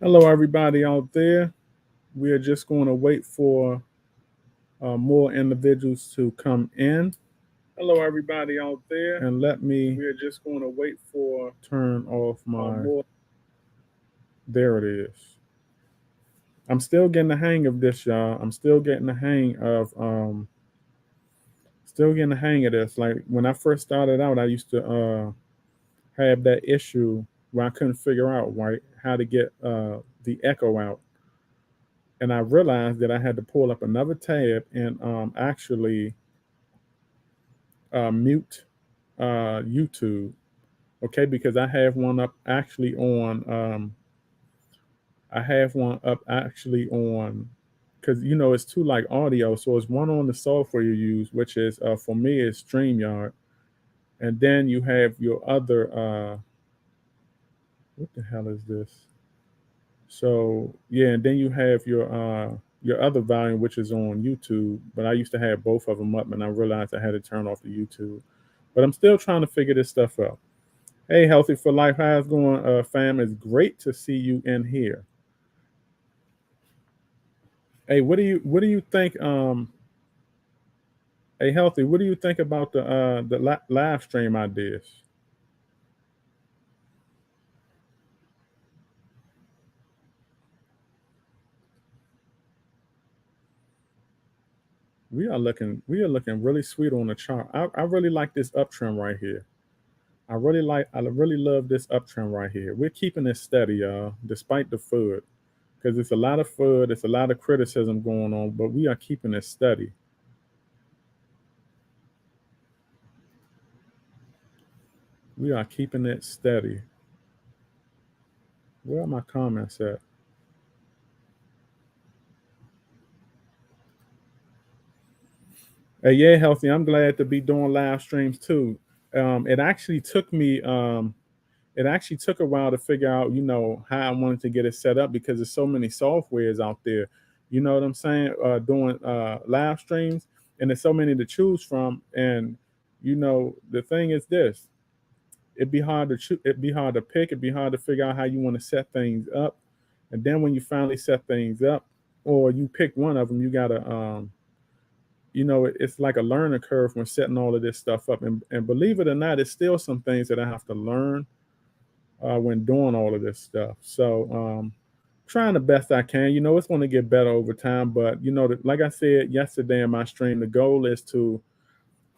Hello, everybody out there. We are just going to wait for more individuals to come in. Hello, everybody out there. And let me. We are just going to wait for turn off my. More. There it is. I'm still getting the hang of this, y'all. I'm still getting the hang of still getting the hang of this. Like when I first started out, I used to have that issue where I couldn't figure out how to get the echo out, and I realized that I had to pull up another tab and actually mute YouTube. Okay, because I have one up actually on. I have one up actually on because it's two like audio. So it's one on the software you use, which is for me is StreamYard, and then you have your other. What the hell is this? So yeah, and then you have your other volume, which is on YouTube. But I used to have both of them up, and I realized I had to turn off the YouTube. But I'm still trying to figure this stuff out. Hey, Healthy for Life, how's it going, fam? It's great to see you in here. Hey, what do you think? Hey, Healthy, what do you think about the live stream ideas? We are looking really sweet on the chart. I really like this uptrend right here. I really love this uptrend right here. We're keeping it steady, y'all, despite the FUD, because it's a lot of FUD, it's a lot of criticism going on, but we are keeping it steady. We are keeping it steady. Where are my comments at? Yeah, Healthy. I'm glad to be doing live streams too. It actually took me. It actually took a while to figure out, how I wanted to get it set up because there's so many softwares out there. You know what I'm saying? Doing live streams, and there's so many to choose from. And the thing is this: it'd be hard to it'd be hard to pick. It'd be hard to figure out how you want to set things up. And then when you finally set things up, or you pick one of them, you gotta it's like a learning curve when setting all of this stuff up. And believe it or not, it's still some things that I have to learn when doing all of this stuff. So, trying the best I can. It's going to get better over time. But, like I said yesterday in my stream, the goal is to,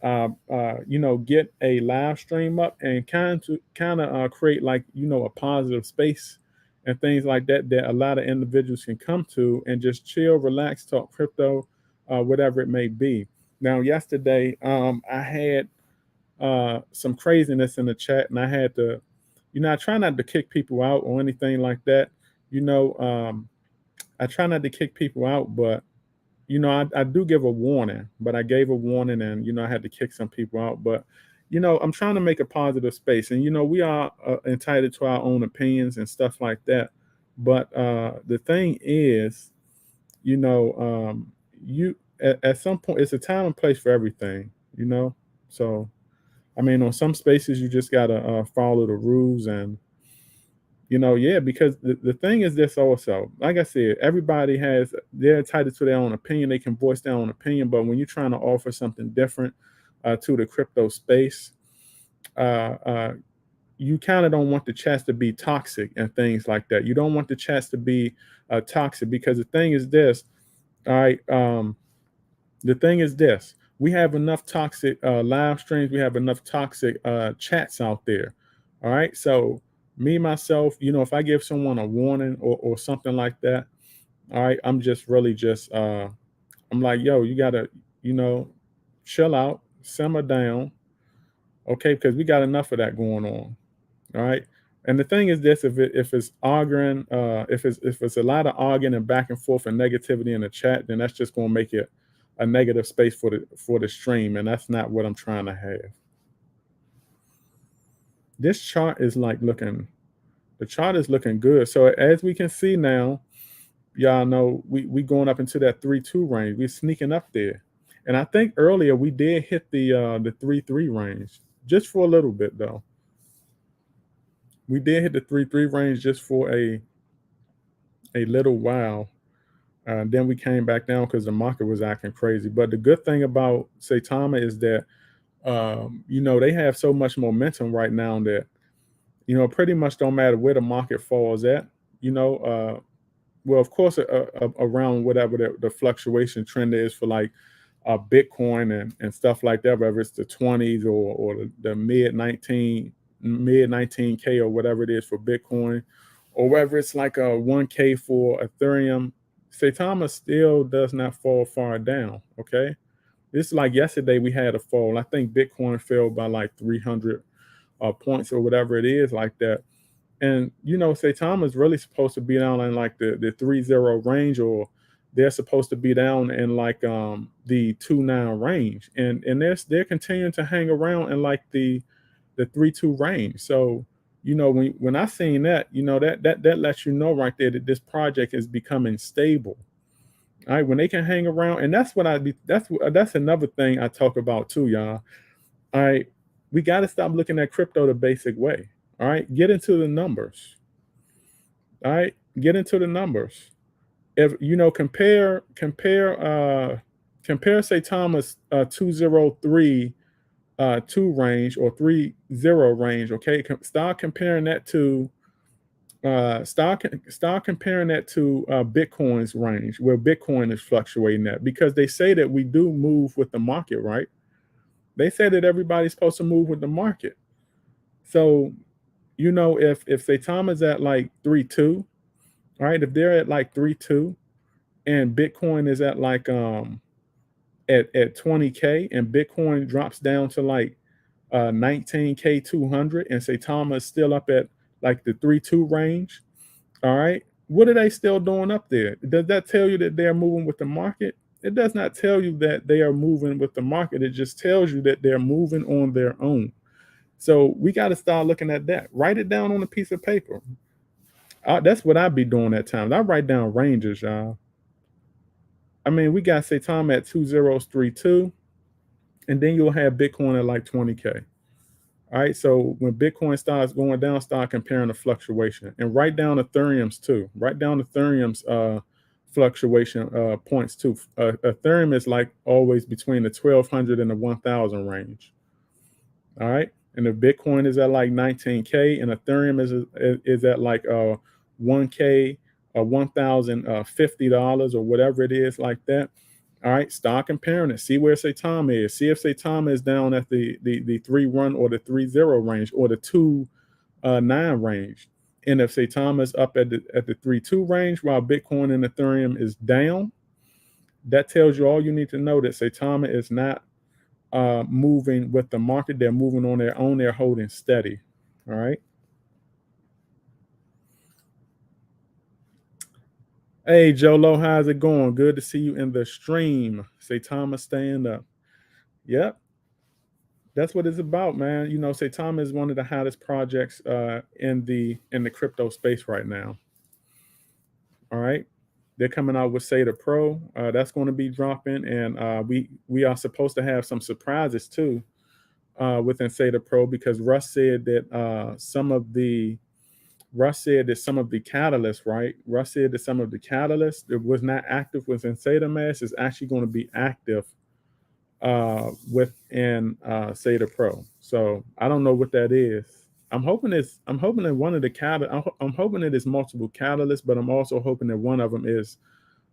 get a live stream up and kind of create like, a positive space and things like that that a lot of individuals can come to and just chill, relax, talk crypto, whatever it may be. Now, yesterday, I had some craziness in the chat, and I had to, I try not to kick people out or anything like that. You know, um, I try not to kick people out, but I do give a warning. But I gave a warning, and I had to kick some people out. But I'm trying to make a positive space, and we are entitled to our own opinions and stuff like that. But the thing is, you know, you at some point, it's a time and place for everything. So I mean, on some spaces you just gotta follow the rules, and yeah, because the thing is this also. Like I said, everybody they're entitled to their own opinion. They can voice their own opinion, but when you're trying to offer something different to the crypto space, uh, uh, you kind of don't want the chats to be toxic and things like that. You don't want the chats to be toxic because the thing is this. All right. The thing is this: we have enough toxic live streams, we have enough toxic chats out there. All right. So, me, myself, if I give someone a warning or something like that, all right, I'm just really just, I'm like, yo, you got to, you know, chill out, simmer down. Okay. Because we got enough of that going on. All right. And the thing is this: if it's arguing, if it's a lot of arguing and back and forth and negativity in the chat, then that's just gonna make it a negative space for the stream, and that's not what I'm trying to have. This chart is like looking, the chart is looking good. So as we can see now, y'all know we going up into that 3-2 range. We're sneaking up there, and I think earlier we did hit the 3-3 range just for a little bit though. We did hit the 3-3 range just for a little while. Then we came back down because the market was acting crazy. But the good thing about Saitama is that they have so much momentum right now that pretty much don't matter where the market falls at. You know, well, of course, around whatever the fluctuation trend is for like Bitcoin and stuff like that, whether it's the 20s or the mid 19 K or whatever it is for Bitcoin, or whether it's like a 1K for Ethereum. Saitama still does not fall far down. Okay, this is like yesterday we had a fall. I think Bitcoin fell by like 300 points or whatever it is like that. And Saitama is really supposed to be down in like the 3-0 range, or they're supposed to be down in like the 2-9 range, and they're continuing to hang around in like the 3-2 range. So when I seen that, that lets you know right there that this project is becoming stable. All right, when they can hang around, and that's what I be. That's another thing I talk about too, y'all. All right, we got to stop looking at crypto the basic way. All right, get into the numbers. All right, get into the numbers. If compare say Thomas 203 2 range or 30 range. Okay, start comparing that to start comparing that to Bitcoin's range, where Bitcoin is fluctuating at, because they say that we do move with the market, right? They say that everybody's supposed to move with the market. So if Saitama is at like 3.2, right? If they're at like 3.2 and Bitcoin is at like at 20K, and Bitcoin drops down to like 19K 200, and Saitama is still up at like the 3.2 range, all right, what are they still doing up there? Does that tell you that they're moving with the market? It does not tell you that they are moving with the market. It just tells you that they're moving on their own. So we got to start looking at that. Write it down on a piece of paper. That's what I'd be doing at times. I write down ranges, y'all. I mean, we got Saitama at 2032, and then you'll have Bitcoin at like 20K. All right. So when Bitcoin starts going down, start comparing the fluctuation, and write down Ethereum's too. Write down Ethereum's fluctuation points too. Ethereum is like always between the 1,200 and the 1,000 range. All right. And if Bitcoin is at like 19K and Ethereum is at like 1K or $1,050 or whatever it is like that. All right, start comparing it. See where Saitama is. See if Saitama is down at the 3-1 or the 3-0 range or the 2-9 range. And if Saitama is up at the 3-2 range while Bitcoin and Ethereum is down, that tells you all you need to know, that Saitama is not moving with the market. They're moving on their own. They're holding steady. All right. Hey, Jolo, how's it going? Good to see you in the stream. Saitama, stand up. Yep. That's what it's about, man. Saitama is one of the hottest projects in the crypto space right now. All right, they're coming out with Seda Pro. That's going to be dropping, and we are supposed to have some surprises too within Seda Pro, because Russ said that some of the catalysts, right? Russ said that some of the catalysts that was not active within Seda Mass is actually going to be active within Seda Pro. So I don't know what that is. I'm hoping that one of the I'm hoping that it's multiple catalysts, but I'm also hoping that one of them is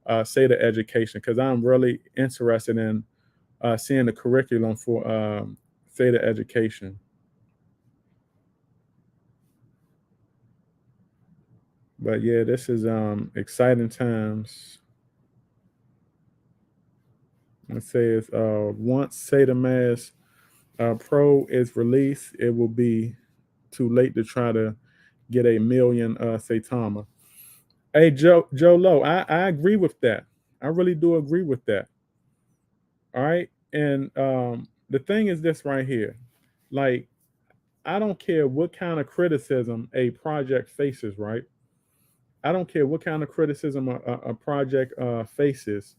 Seda Education, because I'm really interested in seeing the curriculum for Seda Education. But yeah, this is exciting times. It says once Seda Mass Pro is released, it will be too late to try to get a million Saitama. Hey, Joe Low, I agree with that. I really do agree with that. All right. And the thing is this right here. Like, I don't care what kind of criticism a project faces, right? I don't care what kind of criticism a project faces.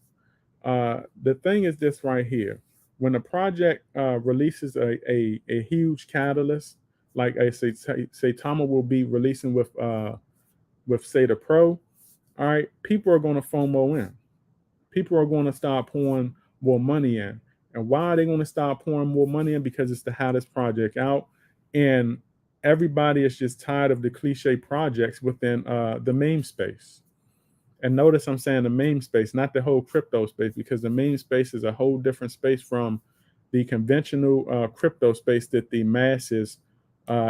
The thing is this right here. When a project releases a huge catalyst, like I say, Saitama will be releasing with Seda Pro. all right, people are going to FOMO in. People are going to start pouring more money in. And why are they going to start pouring more money in? Because it's the hottest project out. And everybody is just tired of the cliche projects within the meme space. And notice I'm saying the meme space, not the whole crypto space, because the meme space is a whole different space from the conventional crypto space that the masses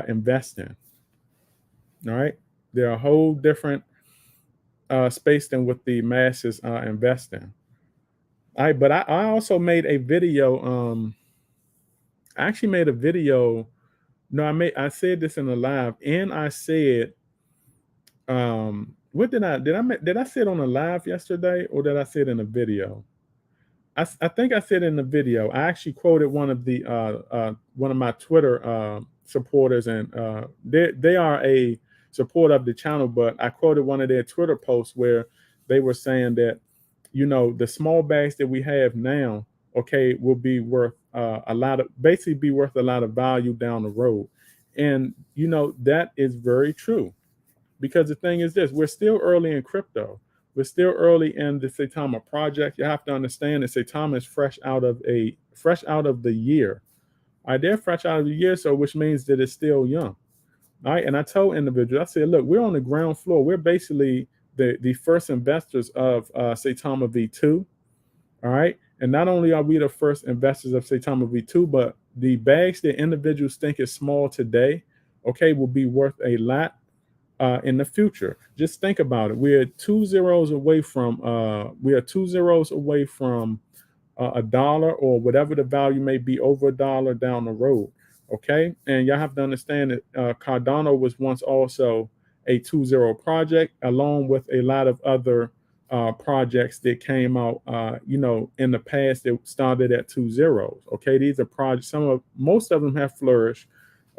invest in. All right. They're a whole different space than what the masses invest in. All right. But I also made a video. I actually made a video. No, I said this in the live, and I said, what did I say it on a live yesterday, or did I say it in a video? I think I said in the video. I actually quoted one of my Twitter supporters, and they are a supporter of the channel. But I quoted one of their Twitter posts where they were saying that, the small bags that we have now, okay, will be worth basically be worth a lot of value down the road, and that is very true. Because the thing is this, we're still early in crypto. We're still early in the Saitama project. You have to understand that Saitama is fresh out of the year. All right, they're fresh out of the year, so which means that it's still young. All right, and I told individuals, I said, look, we're on the ground floor. We're basically the first investors of Saitama V2. All right, and not only are we the first investors of Saitama V2, but the bags that individuals think is small today, okay, will be worth a lot in the future. Just think about it. We're 2 zeros away from a dollar, or whatever the value may be, over a dollar down the road. Okay, and y'all have to understand that Cardano was once also a 2 zero project, along with a lot of other projects that came out, in the past that started at 2 zeros. Okay, these are projects. Most of them have flourished.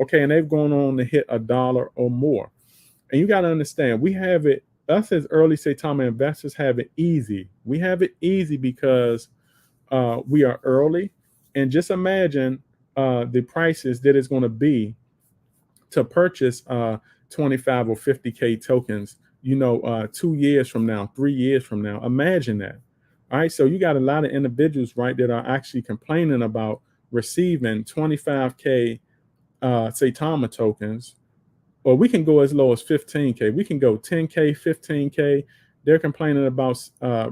Okay, and they've gone on to hit a dollar or more. And you got to understand, we have it, us as early Saitama investors have it easy. We have it easy because we are early. And just imagine the prices that it's going to be to purchase 25 or 50K tokens, 2 years from now, 3 years from now. Imagine that. All right. So you got a lot of individuals, right, that are actually complaining about receiving 25K Saitama tokens, or we can go as low as 15K. We can go 10K, 15K. They're complaining about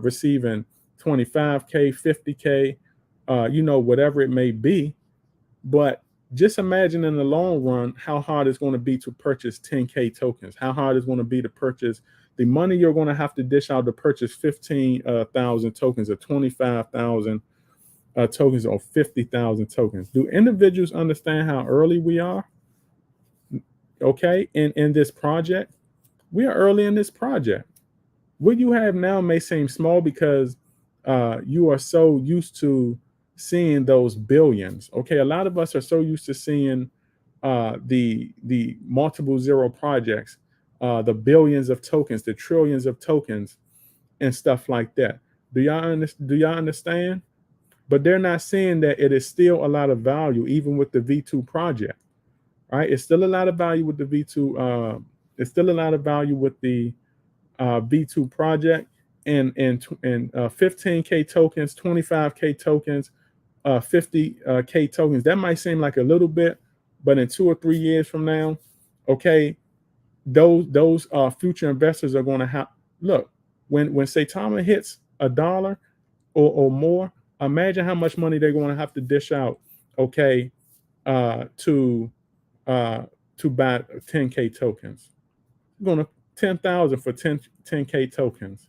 receiving 25K, 50K, whatever it may be. But just imagine in the long run how hard it's going to be to purchase 10K tokens, how hard it's going to be to purchase the money you're going to have to dish out to purchase 15,000 tokens, or 25,000 tokens, or 50,000 tokens. Do individuals understand how early we are? Okay, in this project, we are early in this project. What you have now may seem small because you are so used to seeing those billions. Okay, a lot of us are so used to seeing the multiple zero projects, the billions of tokens, the trillions of tokens, and stuff like that. Do y'all understand? But they're not seeing that it is still a lot of value, even with the V2 project. Right, it's still a lot of value with the V2. It's still a lot of value with the V2 project, and 15K tokens, 25K tokens, 50K tokens. That might seem like a little bit, but in 2 or 3 years from now, okay, those future investors are going to have, look, when Saitama hits a dollar or more, imagine how much money they're going to have to dish out, okay, to buy 10K tokens. We're going to 10,000 for 10K tokens.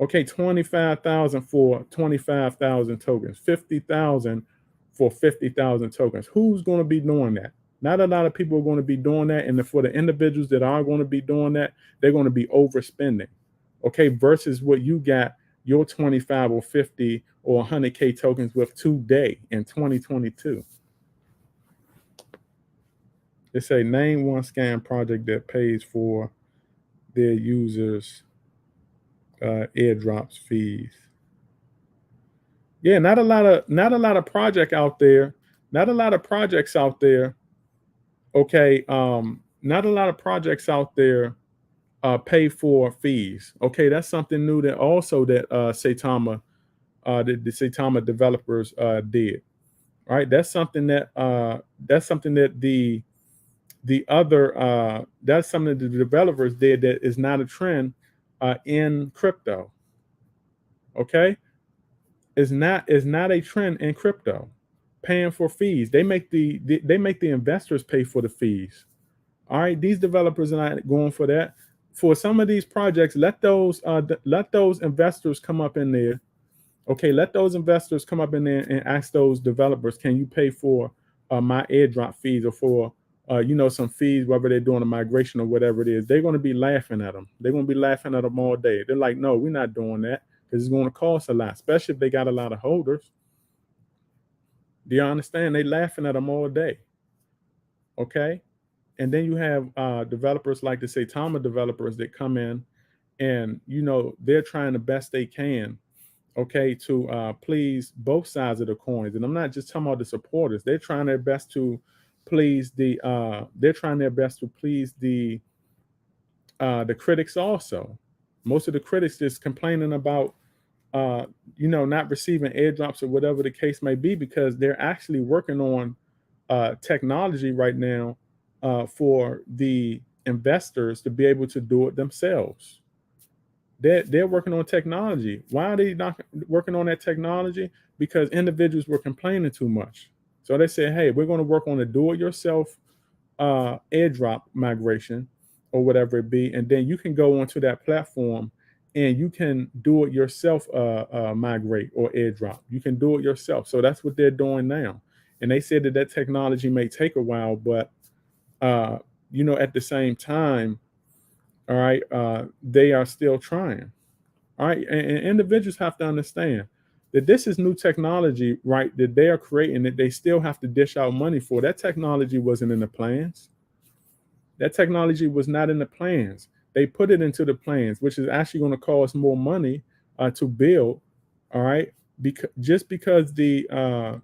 Okay, 25,000 for 25,000 tokens. 50,000 for 50,000 tokens. Who's going to be doing that? Not a lot of people are going to be doing that. And for the individuals that are going to be doing that, they're going to be overspending. Okay, versus what you got your 25 or 50 or 100K tokens with today in 2022. It's a name one scam project that pays for their users' airdrops fees. Yeah, not a lot of project out there. Not a lot of projects out there. Okay, not a lot of projects out there pay for fees. Okay, that's something new that also that Saitama the Saitama developers did. All right, that's something that the other that's something that the developers did that is not a trend in crypto. Okay, is not a trend in crypto. Paying for fees, they make the investors pay for the fees. All right, these developers are not going for that. For some of these projects, let those investors come up in there. Okay, let those investors come up in there and ask those developers, can you pay for my airdrop fees or for some fees, whether they're doing a migration or whatever it is. They're going to be laughing at them. They're going to be laughing at them all day. They're like, no, we're not doing that because it's going to cost a lot, especially if they got a lot of holders. Do you understand? They laughing at them all day. Okay, and then you have developers like the Saitama developers that come in and they're trying the best they can, okay, to please both sides of the coins. And I'm not just talking about the supporters. They're trying their best to please the critics also. Most of the critics just complaining about not receiving airdrops or whatever the case may be, because they're actually working on technology right now for the investors to be able to do it themselves. They're working on technology. Why are they not working on that technology? Because individuals were complaining too much. So they said, hey, we're going to work on a do-it-yourself airdrop migration or whatever it be. And then you can go onto that platform and you can do it yourself, migrate or airdrop. You can do it yourself. So that's what they're doing now. And they said that that technology may take a while, but at the same time, all right, they are still trying. All right, and individuals have to understand that this is new technology, right? That they are creating, that they still have to dish out money for. That technology wasn't in the plans. That technology was not in the plans. They put it into the plans, which is actually going to cost more money to build. All right, because just because the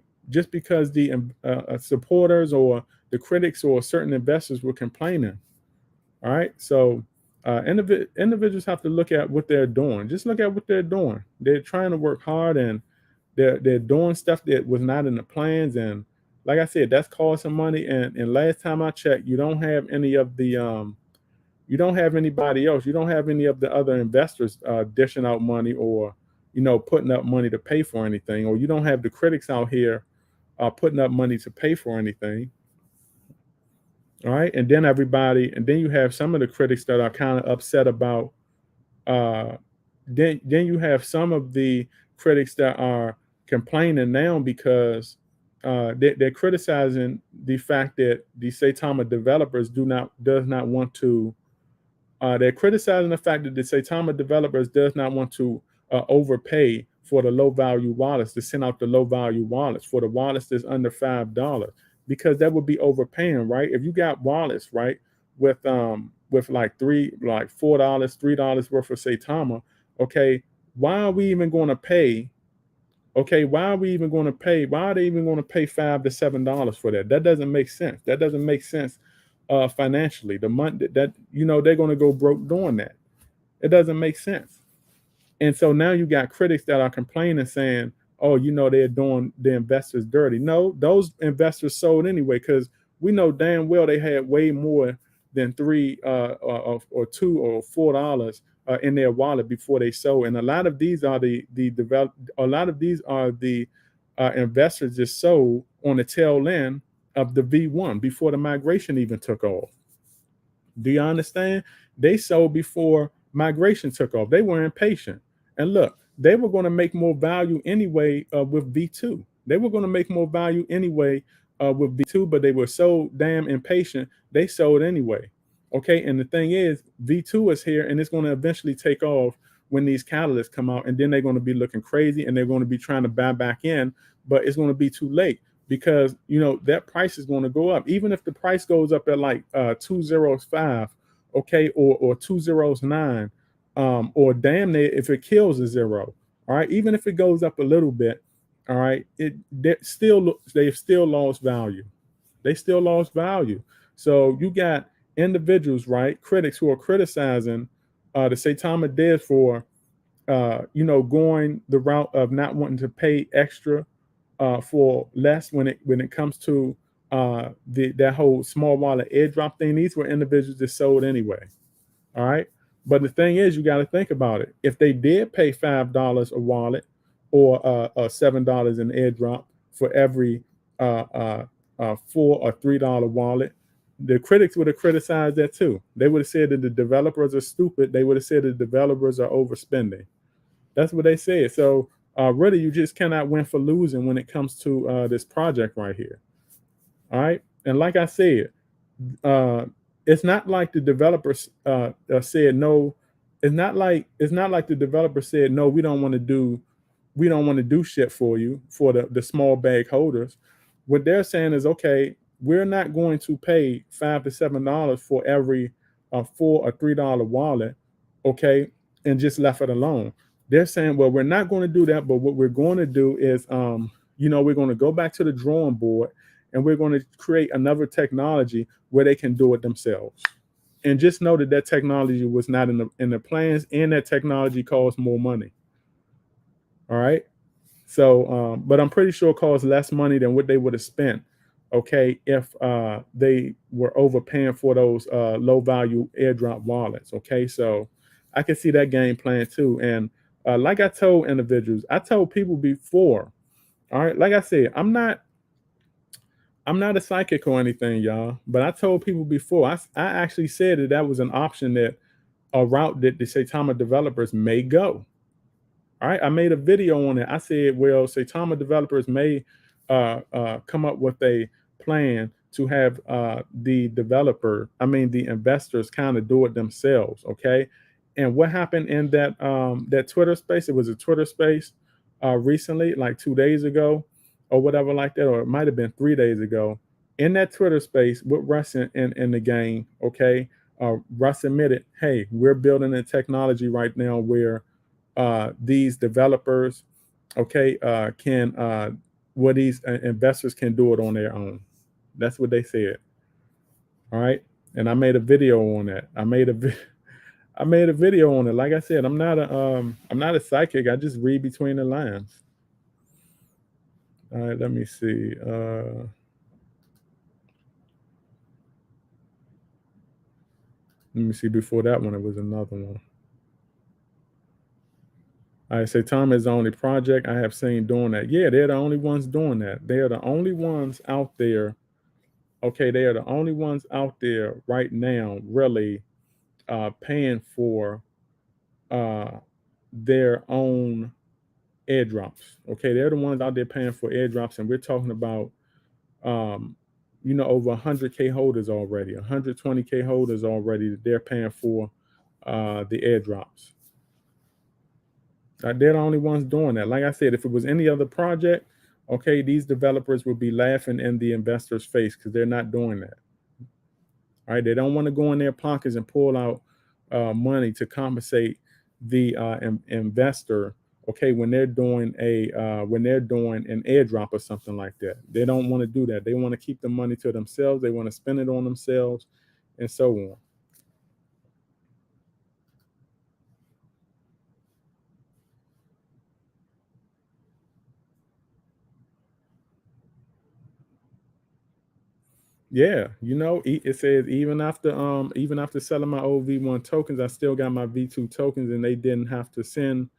supporters or the critics or certain investors were complaining. All right, so individuals have to look at what they're doing. Just look at what they're doing. They're trying to work hard, and they're doing stuff that was not in the plans. And like I said, that's costing money. And last time I checked, you don't have anybody else. You don't have any of the other investors dishing out money or putting up money to pay for anything, or you don't have the critics out here putting up money to pay for anything. All right, and then you have some of the critics that are kind of upset about. Uh, then you have some of the critics that are complaining now because they're criticizing the fact that the Saitama developers does not want to. They're criticizing the fact that the Saitama developers does not want to overpay for the low value wallets, to send out the low value wallets for the wallets that's under $5, because that would be overpaying, right? If you got wallets, right, with like $4, $3 worth of Saitama, okay, why are we even going to pay? Okay, why are we even going to pay? Why are they even going to pay $5 to $7 for that? That doesn't make sense. That doesn't make sense financially. The money that they're going to go broke doing that. It doesn't make sense. And so now you got critics that are complaining, saying, "Oh, they're doing the investors dirty." No, those investors sold anyway, because we know damn well they had way more than three or $2 or $4 in their wallet before they sold. And a lot of these are the investors just sold on the tail end of the V1 before the migration even took off. Do you understand? They sold before migration took off. They were impatient. And look, they were going to make more value anyway with V2. They were going to make more value anyway with V2, but they were so damn impatient, they sold anyway. Okay, and the thing is, V2 is here and it's going to eventually take off when these catalysts come out, and then they're going to be looking crazy and they're going to be trying to buy back in, but it's going to be too late, because that price is going to go up. Even if the price goes up at like 205, okay, or 209, or damn near if it kills a zero, all right, even if it goes up a little bit, all right, they've still lost value. They still lost value. So you got individuals, right, critics who are criticizing the Saitama did for going the route of not wanting to pay extra for less when it comes to that whole small wallet airdrop thing. These were individuals that sold anyway. All right. But the thing is, you got to think about it. If they did pay $5 a wallet or $7 in airdrop for every $4 or $3 wallet, the critics would have criticized that too. They would have said that the developers are stupid. They would have said the developers are overspending. That's what they said. So really, you just cannot win for losing when it comes to this project right here. All right. And like I said, uh, it's not like the developers said no. It's not like the developer said no. We don't want to do shit for you for the small bag holders. What they're saying is okay. We're not going to pay $5 to $7 for every $4 or $3 wallet, okay, and just left it alone. They're saying, well, we're not going to do that, but what we're going to do is, we're going to go back to the drawing board and we're going to create another technology where they can do it themselves. And just know that technology was not in the plans, and that technology costs more money. All right. So, but I'm pretty sure it costs less money than what they would have spent. Okay, if they were overpaying for those low value airdrop wallets. Okay, so I can see that game plan too. And like I told individuals, I told people before. All right, like I said, I'm not a psychic or anything, y'all. But I told people before. I actually said that was an option, that a route that the Saitama developers may go. All right, I made a video on it. I said, well, Saitama developers may come up with a plan to have the investors kind of do it themselves. Okay, and what happened in that Twitter space? It was a Twitter space recently, like 2 days ago, or whatever like that, or it might have been 3 days ago. In that Twitter space with Russ in the game, okay, Russ admitted, hey, we're building a technology right now where these developers, okay, can where these investors can do it on their own. That's what they said. All right, and I made a video on that. I made a video on it. Like I said, I'm not a psychic. I just read between the lines. All right, let me see. Let me see. Before that one, it was another one. I say Tom is the only project I have seen doing that. Yeah, they're the only ones doing that. They are the only ones out there. Okay, they are the only ones out there right now, really paying for uh, their own airdrops. Okay, they're the ones out there paying for airdrops, and we're talking about, um, over 100K holders already, 120K holders already that they're paying for the airdrops. They're the only ones doing that. Like I said, if it was any other project, okay, these developers would be laughing in the investor's face because they're not doing that. All right, they don't want to go in their pockets and pull out money to compensate the investor. Okay, when they're doing an airdrop or something like that, they don't want to do that. They want to keep the money to themselves. They want to spend it on themselves, and so on. Yeah, it says even after selling my old V1 tokens, I still got my V2 tokens, and they didn't have to send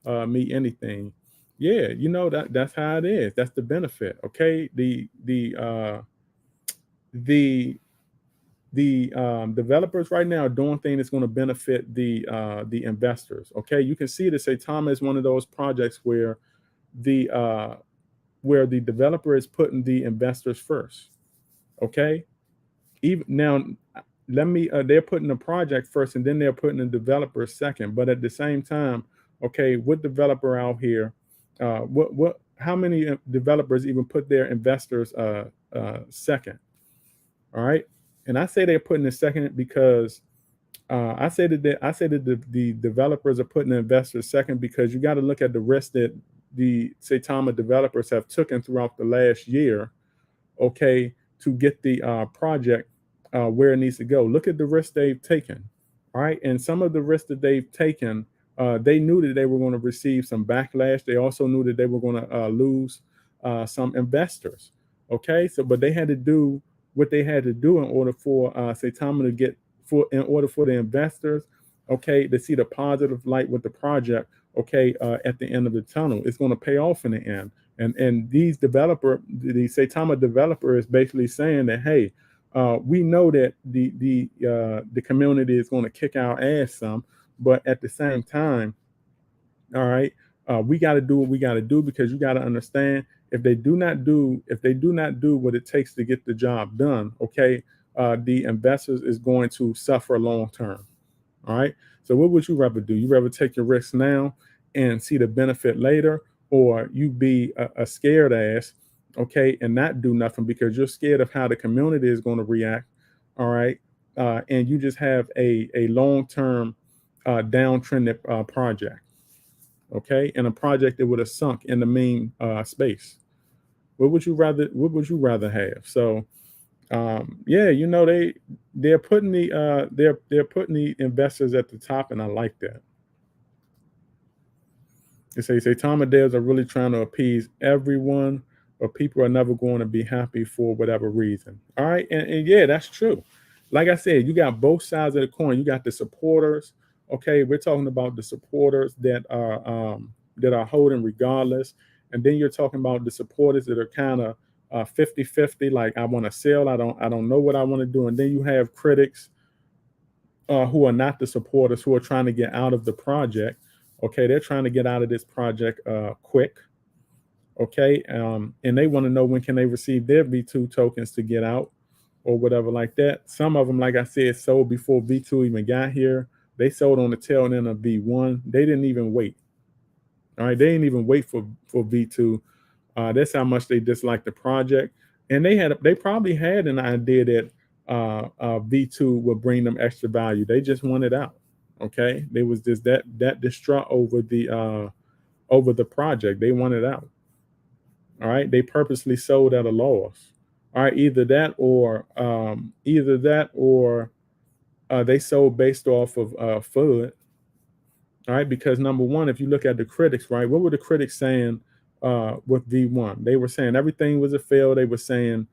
me anything. Yeah, that's how it is. That's the benefit. Okay, the developers right now are doing things that's going to benefit the investors. Okay, you can see that Saitama is one of those projects the uh, where the developer is putting the investors first. Okay, even now, let me they're putting the project first, and then they're putting the developer second. But at the same time, okay, what developer out here, what how many developers even put their investors second? All right, and I say they're putting it second because I say that the developers are putting the investors second because you got to look at the risk that the Saitama developers have taken throughout the last year, okay, to get the project where it needs to go. Look at the risk they've taken. All right. And some of the risks that they've taken, they knew that they were going to receive some backlash. They also knew that they were going to lose some investors. Okay. So, but they had to do what they had to do in order for Saitama to get in order for the investors, okay, to see the positive light with the project, okay, at the end of the tunnel. It's going to pay off in the end. And the Saitama developer is basically saying that, hey, we know that the community is going to kick our ass some, but at the same time, all right, we got to do what we got to do, because you got to understand, if they do not do what it takes to get the job done, okay, the investors is going to suffer long term. All right. So what would you rather do? You rather take your risks now and see the benefit later, or you be a scared ass, okay, and not do nothing because you're scared of how the community is going to react. All right. And you just have a long term downtrended project, okay, and a project that would have sunk in the main space. What would you rather have? So yeah, you know, they're putting the investors at the top, and I like that. They say Tom and Dales are really trying to appease everyone, but people are never going to be happy for whatever reason. All right, and yeah, that's true. Like I said, you got both sides of the coin. You got the supporters. Okay, we're talking about the supporters that are holding regardless, and then you're talking about the supporters that are kind of 50-50, like I want to sell, I don't know what I want to do. And then you have critics who are not the supporters, who are trying to get out of the project. Okay, they're trying to get out of this project quick. Okay, and they want to know when can they receive their V2 tokens to get out or whatever like that. Some of them, like I said, sold before V2 even got here. They sold on the tail end of V1. They didn't even wait. All right, they didn't even wait for V2. That's how much they disliked the project, and they probably had an idea that V2 would bring them extra value. They just wanted out. Okay, they was just that distraught over the project. They wanted out. All right, they purposely sold at a loss. All right, either that or they sold based off of FUD. All right, because number one, if you look at the critics, right, what were the critics saying with V1? They were saying everything was a fail. They were saying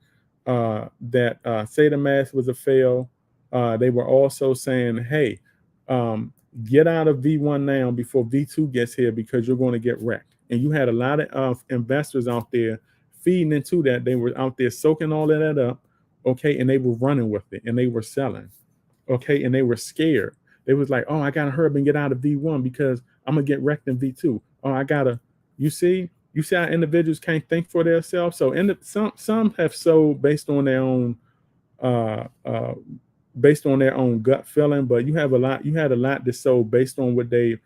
that Saitama was a fail. They were also saying, hey, get out of V1 now before V2 gets here, because you're going to get wrecked. And you had a lot of investors out there feeding into that. They were out there soaking all of that up, okay, and they were running with it, and they were selling, okay, and they were scared. They was like, oh, I gotta hurry up and get out of V1 because I'm gonna get wrecked in V2. Oh, I gotta. You see how individuals can't think for themselves. So some have sold uh, uh, based on their own gut feeling, but you had a lot that sold based on what they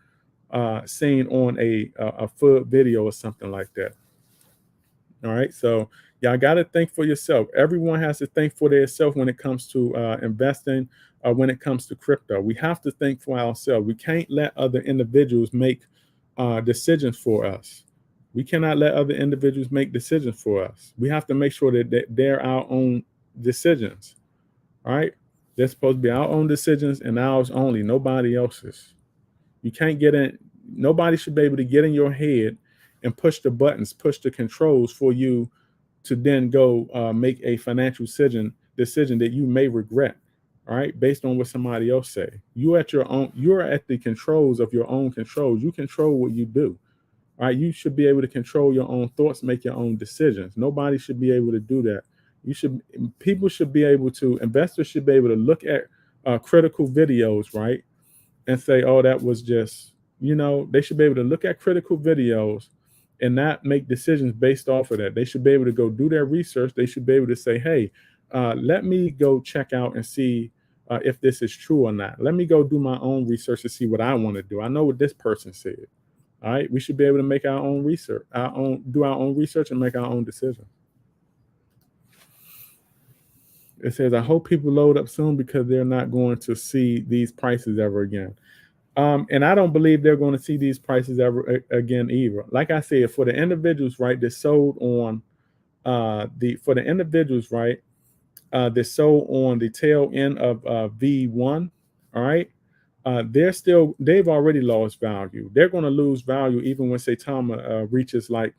seen on a foot video or something like that. All right. So y'all got to think for yourself. Everyone has to think for themselves when it comes to investing, when it comes to crypto. We have to think for ourselves. We can't let other individuals make decisions for us. We cannot let other individuals make decisions for us. We have to make sure that they're our own decisions. All right. They're supposed to be our own decisions and ours only, nobody else's. You can't get in. Nobody should be able to get in your head and push the buttons, push the controls for you to then go make a financial decision that you may regret. All right, based on what somebody else say. You at your own. You're at the controls of your own controls. You control what you do. All right, you should be able to control your own thoughts, make your own decisions. Nobody should be able to do that. People should be able to. Investors should be able to look at critical videos, right, and say, oh, that was just, they should be able to look at critical videos and not make decisions based off of that. They should be able to go do their research. They should be able to say, hey, let me go check out and see if this is true or not. Let me go do my own research to see what I want to do. I know what this person said. All right. We should be able to make our own research, do our own research and make our own decisions. It says, I hope people load up soon because they're not going to see these prices ever again. And I don't believe they're going to see these prices ever again either. Like I said, for the individuals, right, that sold on for the individuals, right, that sold on the tail end of V1, all right. they've already lost value. They're going to lose value even when Saitama reaches like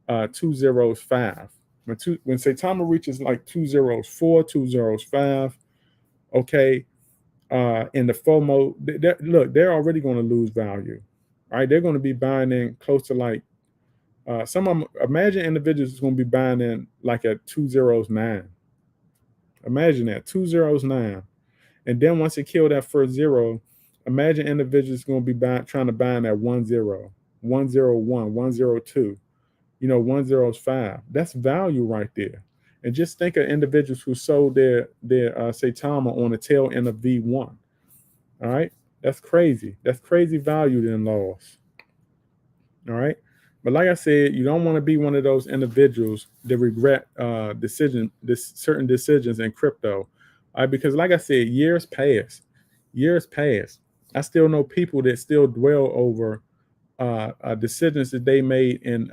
205. When Saitama reaches like 204, 205, okay, in the FOMO, look, they're already going to lose value, right? They're going to be buying in close to like some of them. Imagine individuals is going to be buying in like at 209. Imagine that 209. And then once it killed that first zero, imagine individuals going to be trying to buy in at 10, 101, 102, 105. That's value right there. And just think of individuals who sold their Saitama on the tail end of V1. All right, that's crazy. That's crazy value then loss. All right. But like I said, you don't want to be one of those individuals that regret certain decisions in crypto. All right, because like I said, years pass. I still know people that still dwell over decisions that they made in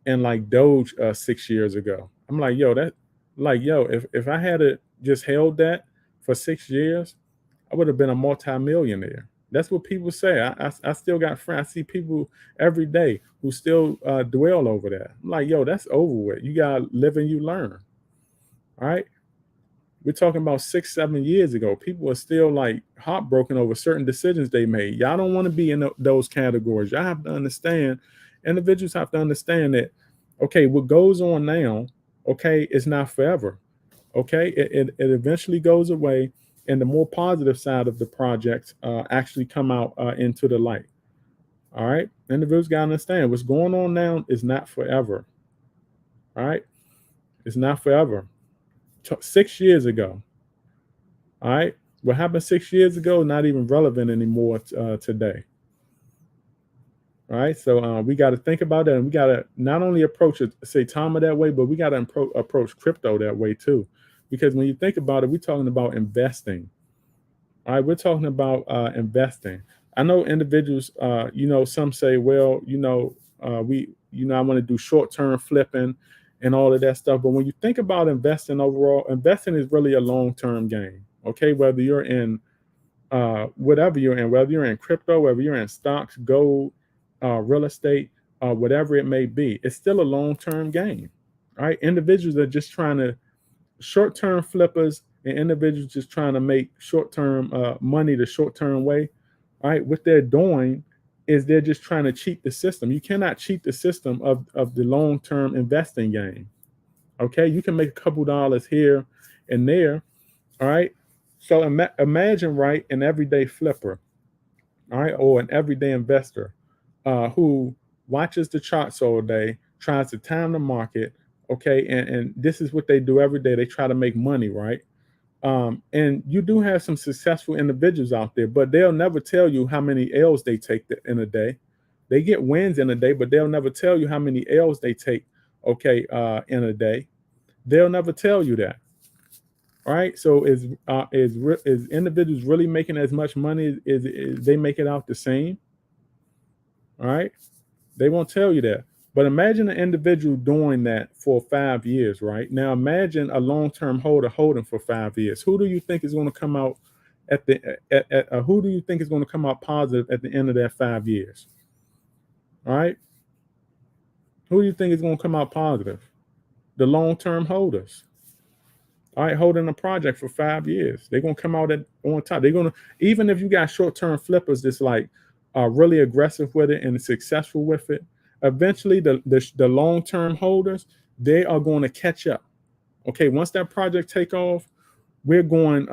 like Doge 6 years ago. I'm like, if I had just held that for 6 years, I would have been a multimillionaire. That's what people say. I still got friends. I see people every day who still dwell over that. I'm like, that's over with. You got to live and you learn. All right. We're talking about 6, 7 years ago. People are still like heartbroken over certain decisions they made. Y'all don't want to be in those categories. Y'all have to understand, individuals have to understand that, okay, what goes on now, okay, is not forever. Okay. It eventually goes away, and the more positive side of the project actually come out into the light. All right. Individuals got to understand what's going on now is not forever. All right. It's not forever. 6 years ago. All right. What happened 6 years ago, not even relevant anymore today. All right. So we got to think about that. And we got to not only approach Saitama that way, but we got to approach crypto that way too. Because when you think about it, we're talking about investing. All right. We're talking about investing. I know individuals, some say, well, I want to do short-term flipping and all of that stuff. But when you think about investing overall, investing is really a long-term game. Okay, whether you're in whatever you're in, whether you're in crypto, whether you're in stocks, gold, real estate, whatever it may be, it's still a long-term game. All right, individuals are just trying to short-term flippers and individuals just trying to make short-term money the short-term way. All right, what they're doing is they're just trying to cheat the system. You cannot cheat the system of the long-term investing game. Okay, you can make a couple dollars here and there. All right, so imagine, right, an everyday flipper, all right, or an everyday investor who watches the charts all day, tries to time the market. Okay, and this is what they do every day. They try to make money, right? And you do have some successful individuals out there, but they'll never tell you how many L's they take in a day. They get wins in a day, but they'll never tell you how many L's they take, okay, in a day. They'll never tell you that. All right. So is individuals really making as much money as they make it out the same? All right. They won't tell you that. But imagine an individual doing that for 5 years, right? Now imagine a long-term holder holding for 5 years. Who do you think is going to come out who do you think is going to come out positive at the end of that 5 years? All right. Who do you think is going to come out positive? The long-term holders. All right, holding a project for 5 years. They're gonna come out on top. They're gonna, even if you got short-term flippers that's like really aggressive with it and successful with it, eventually the long-term holders, they are going to catch up. Okay, once that project take off, we're going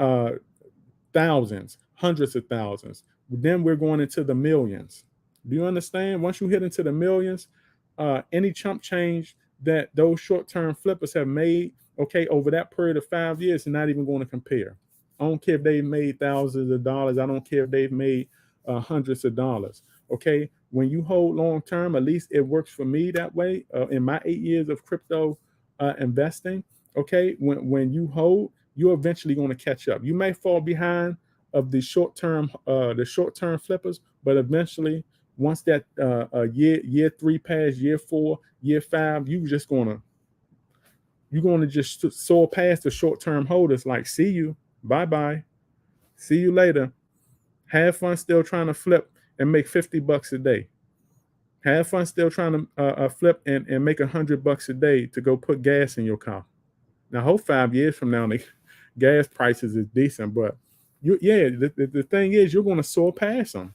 thousands, hundreds of thousands. Then we're going into the millions. Do you understand? Once you hit into the millions, any chump change that those short-term flippers have made, okay, over that period of 5 years, is not even going to compare. I don't care if they've made thousands of dollars. I don't care if they've made hundreds of dollars. Okay, when you hold long term, at least it works for me that way. In my 8 years of crypto investing, okay, when you hold, you're eventually going to catch up. You may fall behind of the short term flippers, but eventually, once that year 3 pass, year 4, year 5, you're going to just soar past the short term holders. Like, see you, bye bye, see you later. Have fun still trying to flip and make $50 a day. Have fun still trying to flip and make $100 a day to go put gas in your car. Now, hope 5 years from now, the gas prices is decent, but the thing is, you're going to soar past them.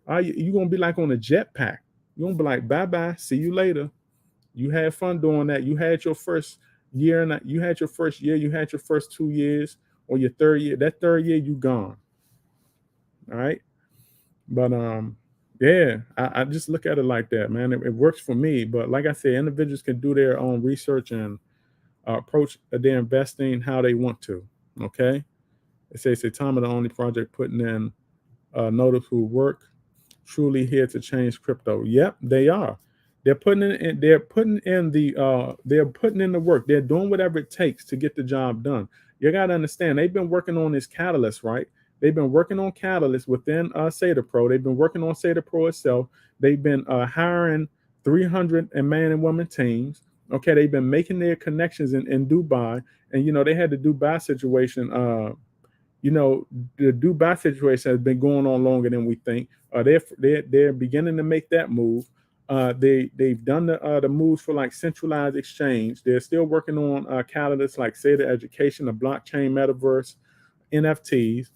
You're going to be like on a jetpack. You're going to be like, bye bye, see you later. You had fun doing that. You had your first year, and you had your first year, you had your first 2 years, or your third year. That third year, you gone. All right. But yeah, I just look at it like that, man. It works for me. But like I said, individuals can do their own research and approach their investing how they want to. Okay. It says Saitama, the only project putting in noticeable work, truly here to change crypto. Yep, they are. They're putting in. They're putting in the work. They're doing whatever it takes to get the job done. You got to understand. They've been working on this catalyst, right? They've been working on catalyst within SATA Pro. They've been working on SATA Pro itself. They've been hiring 300 and man and woman teams. Okay, they've been making their connections in Dubai, and they had the Dubai situation. The Dubai situation has been going on longer than we think. They're beginning to make that move. They've done the moves for like centralized exchange. They're still working on catalysts like SATA education, the blockchain metaverse, NFTs.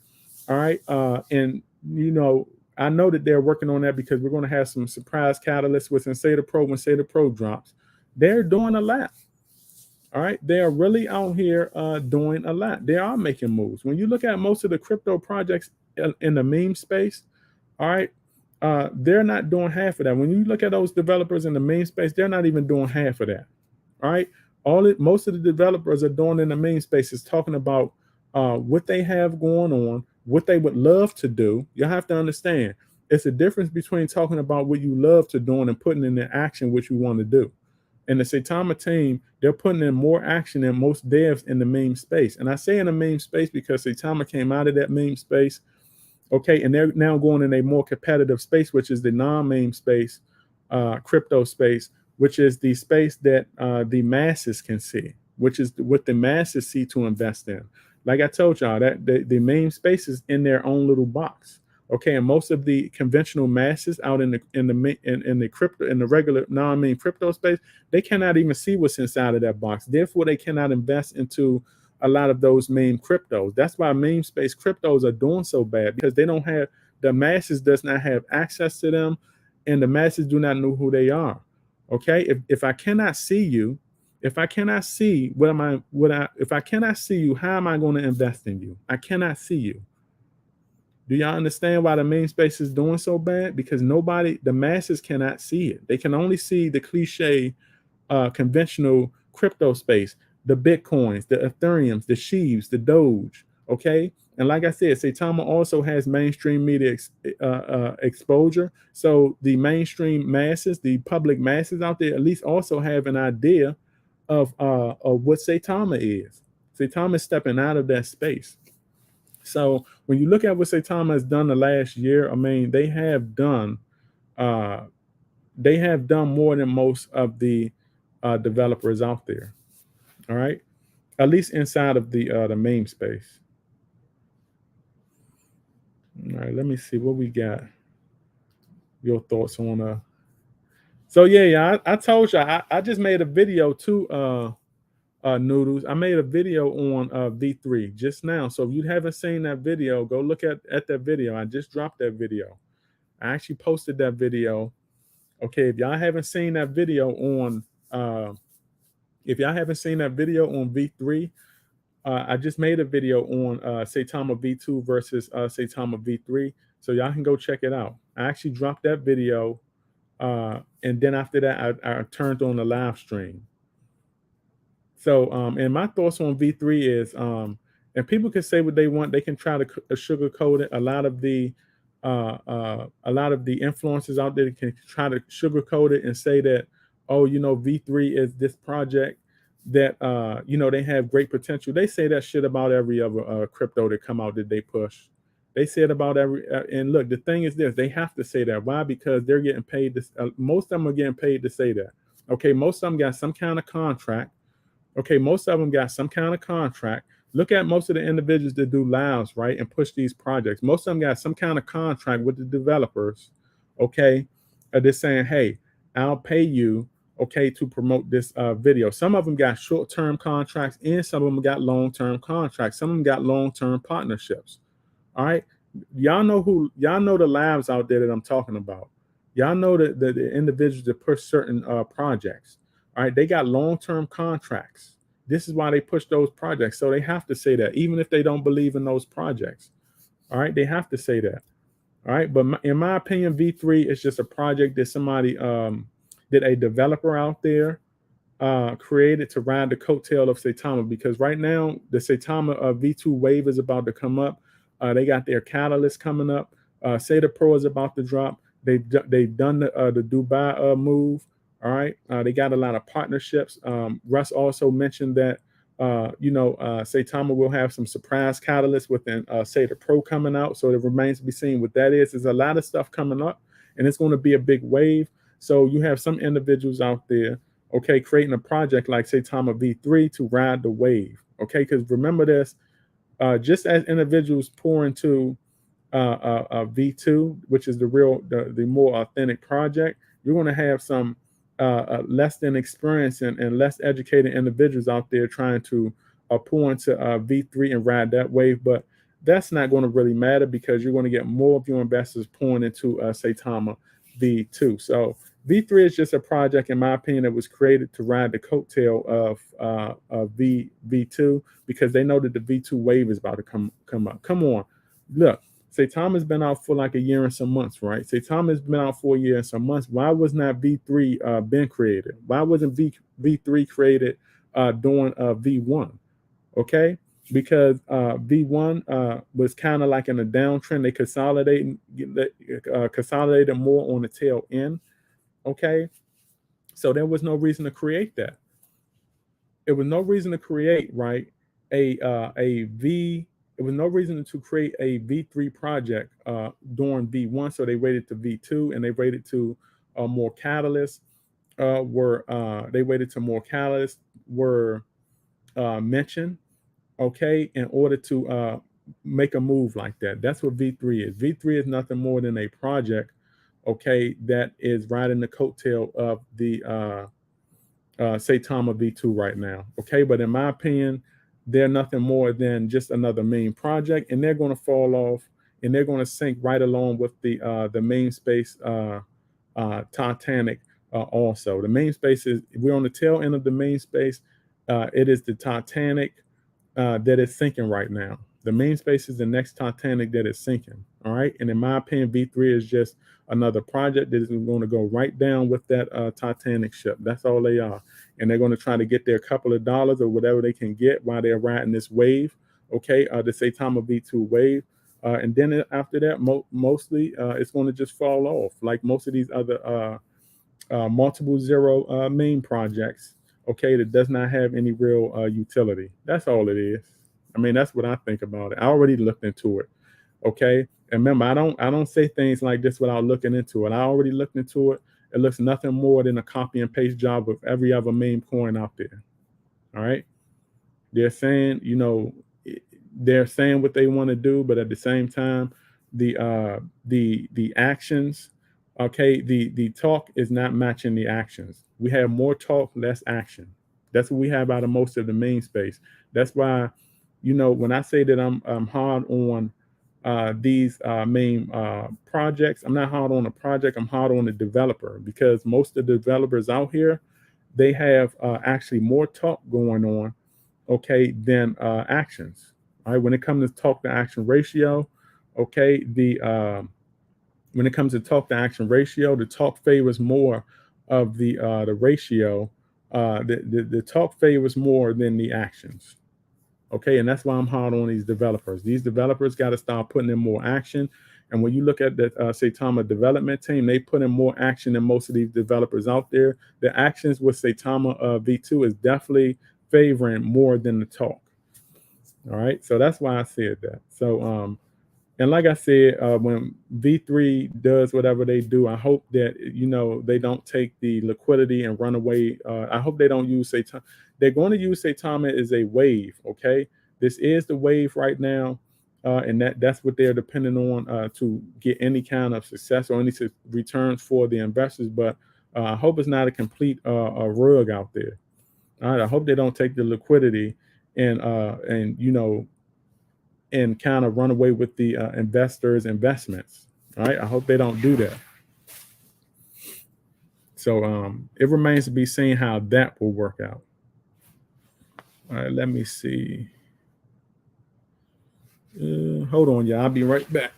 All right, and I know that they're working on that because we're going to have some surprise catalysts within SATA Pro when SATA Pro drops. They're doing a lot. All right, they are really out here doing a lot. They are making moves. When you look at most of the crypto projects in the meme space, all right, they're not doing half of that. When you look at those developers in the meme space, they're not even doing half of that. All right, most of the developers are doing in the meme space is talking about what they have going on, what they would love to do. You have to understand, it's a difference between talking about what you love to do and putting into action what you want to do. And the Saitama team, they're putting in more action than most devs in the meme space. And I say in the meme space because Saitama came out of that meme space. Okay, and they're now going in a more competitive space, which is the non-meme space, crypto space, which is the space that the masses can see, which is what the masses see to invest in. Like I told y'all, that the meme space is in their own little box. Okay, and most of the conventional masses out in the crypto, in the regular non-meme crypto space, they cannot even see what's inside of that box. Therefore, they cannot invest into a lot of those meme cryptos. That's why meme space cryptos are doing so bad, because the masses does not have access to them, and the masses do not know who they are. Okay, if I cannot see you, if I cannot see if I cannot see you, how am I going to invest in you? I cannot see you. Do y'all understand why the meme space is doing so bad? Because the masses cannot see it. They can only see the cliche, conventional crypto space, the Bitcoins, the Ethereums, the Sheaves, the Doge. Okay. And like I said, Saitama also has mainstream media exposure. So the mainstream masses, the public masses out there, at least also have an idea of what Saitama is. Saitama is stepping out of that space. So when you look at what Saitama has done the last year, I mean, they have done more than most of the developers out there. All right, at least inside of the meme space. All right, let me see what we got. Your thoughts on So yeah, I told you I just made a video too. Noodles. I made a video on V3 just now. So if you haven't seen that video, go look at that video. I just dropped that video. I actually posted that video. Okay, if y'all haven't seen that video on V3, I just made a video on Saitama V2 versus Saitama V3. So y'all can go check it out. I actually dropped that video, and then after that, I turned on the live stream. So, and my thoughts on V3 is, and people can say what they want. They can try to sugarcoat it. A lot of the influencers out there can try to sugarcoat it and say that, oh, V3 is this project that, they have great potential. They say that shit about every other crypto that come out that they push. They say it about every, and look, the thing is this, they have to say that. Why? Because they're getting paid. Most of them are getting paid to say that. Okay, most of them got some kind of contract. Okay, most of them got some kind of contract Look at most of the individuals that do lives, right, and push these projects. Most of them got some kind of contract with the developers, okay? They're saying, hey, I'll pay you, okay, to promote this video. Some of them got short-term contracts and some of them got long-term contracts. Some of them got long-term partnerships. All right. Y'all know the labs out there that I'm talking about. Y'all know the individuals that push certain projects. All right. They got long-term contracts. This is why they push those projects. So they have to say that, even if they don't believe in those projects. All right. They have to say that. All right. But in my opinion, V3 is just a project that somebody that a developer out there created to ride the coattail of Saitama, because right now the Saitama V2 wave is about to come up. They got their catalyst coming up. Sata Pro is about to drop. They've done the Dubai move. All right, they got a lot of partnerships. Russ also mentioned that Saitama will have some surprise catalysts within Sata Pro coming out. So it remains to be seen what that is. There's a lot of stuff coming up, and it's going to be a big wave. So you have some individuals out there, okay, creating a project like Saitama V3 to ride the wave, okay? Because remember this, just as individuals pour into V2, which is the more authentic project, you're going to have some less than experienced and less educated individuals out there trying to pour into V3 and ride that wave. But that's not going to really matter, because you're going to get more of your investors pouring into Saitama V2. So V3 is just a project, in my opinion, that was created to ride the coattail of V2, because they know that the V2 wave is about to come up. Come on, look, Saitama's been out for like a year and some months, right? Saitama's been out for a year and some months. Why was not V3 been created? Why wasn't V3 created during V1? Okay, because V1 was kind of like in a downtrend. They consolidated more on the tail end. Okay, so there was no reason to create that. It was no reason to create, right, a V. It was no reason to create a V3 project during V1. So they waited to V2, and they waited to more catalysts. They waited to more catalysts were mentioned, okay, in order to make a move like that. That's what V3 is. V3 is nothing more than a project, okay, that is riding the coattail of the Saitama V2 right now, okay? But in my opinion, they're nothing more than just another main project, and they're going to fall off, and they're going to sink right along with the main space Titanic also. The main space we're on the tail end of the main space. It is the Titanic that is sinking right now. The main space is the next Titanic that is sinking. All right. And in my opinion, V3 is just another project that is going to go right down with that Titanic ship. That's all they are. And they're going to try to get their couple of dollars or whatever they can get while they're riding this wave. Okay. The Saitama V2 wave. And then after that, mostly it's going to just fall off like most of these other multiple zero main projects, okay, that does not have any real utility. That's all it is. I mean, that's what I think about it. I already looked into it, okay. And remember, I don't say things like this without looking into it. I already looked into it. It looks nothing more than a copy and paste job of every other meme coin out there. All right, they're saying, they're saying what they want to do, but at the same time, the actions, okay, the talk is not matching the actions. We have more talk, less action. That's what we have out of most of the main space. That's why, when I say that I'm hard on these main projects, I'm not hard on the project. I'm hard on the developer, because most of the developers out here, they have actually more talk going on, okay, than actions. All right, when it comes to talk to action ratio, okay, when it comes to talk to action ratio, the talk favors more of the ratio. The talk favors more than the actions. Okay, and that's why I'm hard on these developers. These developers got to start putting in more action. And when you look at the Saitama development team, they put in more action than most of these developers out there. The actions with Saitama V2 is definitely favoring more than the talk. All right, so that's why I said that. So and like I said, when V3 does whatever they do, I hope that they don't take the liquidity and run away. I hope they don't use Saitama. They're going to use Saitama as a wave, okay? This is the wave right now, and that's what they're depending on to get any kind of success or any returns for the investors. But I hope it's not a complete a rug out there. All right, I hope they don't take the liquidity and and kind of run away with the investors' investments. All right, I hope they don't do that. So it remains to be seen how that will work out. All right, let me see. Hold on, y'all. I'll be right back.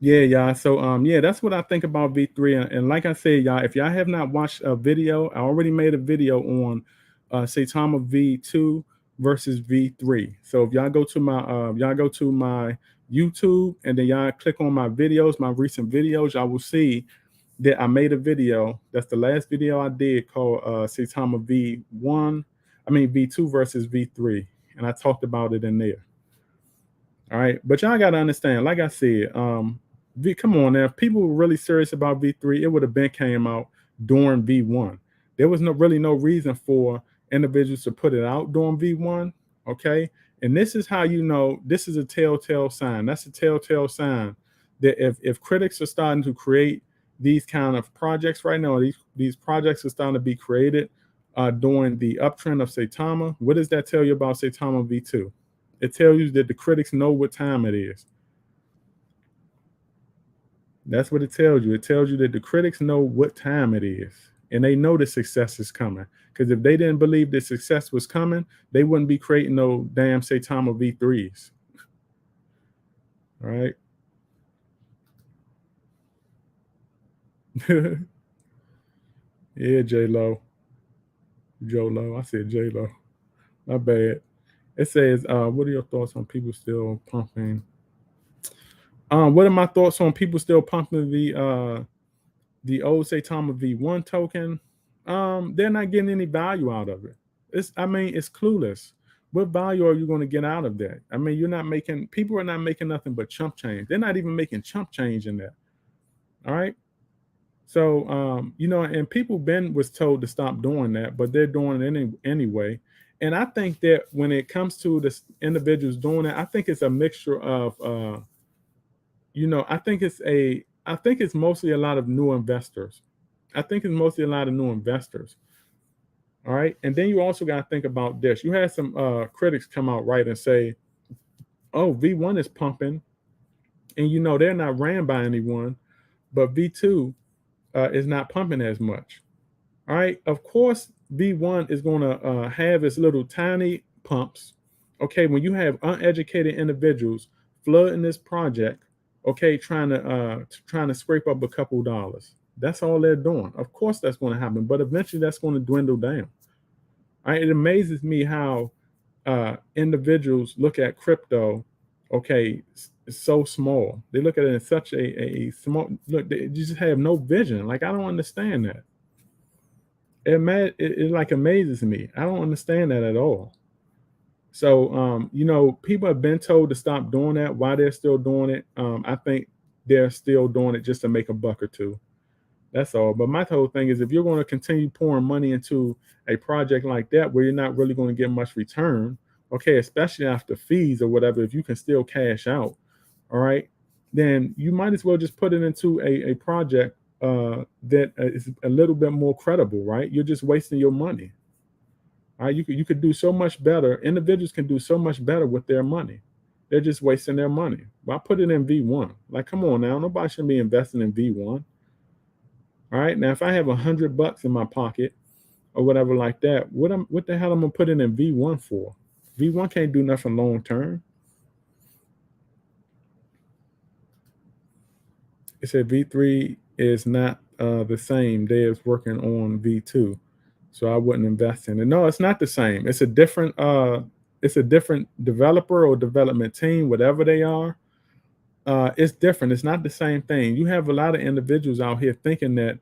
Yeah, y'all. So yeah, that's what I think about V3. And like I said, y'all, if y'all have not watched a video, I already made a video on Saitama V2 versus V3. So if y'all go to my YouTube and then y'all click on my videos, my recent videos, y'all will see that I made a video. That's the last video I did called Saitama V1, I mean V2 versus V3. And I talked about it in there. All right, but y'all got to understand, like I said, come on now. If people were really serious about V3, it would have been came out during V1. There was no reason for individuals to put it out during V1. Okay, and this is how you know this is a telltale sign. That's a telltale sign that if critics are starting to create these kind of projects right now, these projects are starting to be created during the uptrend of Saitama. What does that tell you about Saitama V2? It tells you that the critics know what time it is. That's what it tells you. It tells you that the critics know what time it is, and they know the success is coming. Because if they didn't believe the success was coming, they wouldn't be creating no damn Saitama V3s. All right. Yeah, J Lo, Joe Lo. I said J Lo. My bad. It says, "What are your thoughts on people still pumping?" What are my thoughts on people still pumping the old Saitama V1 token? They're not getting any value out of it. It's clueless. What value are you going to get out of that? I mean, people are not making nothing but chump change. They're not even making chump change in that. All right. So, and people been was told to stop doing that, but they're doing it anyway. And I think that when it comes to the individuals doing it, I think it's a mixture of, I think it's mostly a lot of new investors. I think it's mostly a lot of new investors. All right. And then you also got to think about this. You had some critics come out right and say, oh, V1 is pumping. And they're not ran by anyone, but V2 is not pumping as much. All right. Of course, V1 is going to have its little tiny pumps. Okay. When you have uneducated individuals flooding this project, okay, trying to scrape up a couple dollars. That's all they're doing. Of course, that's going to happen, but eventually that's going to dwindle down. All right. It amazes me how individuals look at crypto. Okay, it's so small. They look at it in such a small look. They just have no vision. Like I don't understand that. It like amazes me. I don't understand that at all. So people have been told to stop doing that. Why they're still doing it? I think they're still doing it just to make a buck or two. That's all. But my whole thing is if you're going to continue pouring money into a project like that where you're not really going to get much return, okay, especially after fees or whatever, if you can still cash out, all right, then you might as well just put it into a project that is a little bit more credible, right? You're just wasting your money. All right, you could do so much better. Individuals can do so much better with their money. They're just wasting their money. Why put it in V1? Like, come on now, nobody should be investing in V1. All right, now if I have $100 in my pocket or whatever like that, what the hell am I gonna put it in V1 for? V1 can't do nothing long term. It said V3 is not the same day as working on V2. So I wouldn't invest in it. No, it's not the same. It's a different developer or development team, whatever they are. It's different. It's not the same thing. You have a lot of individuals out here thinking that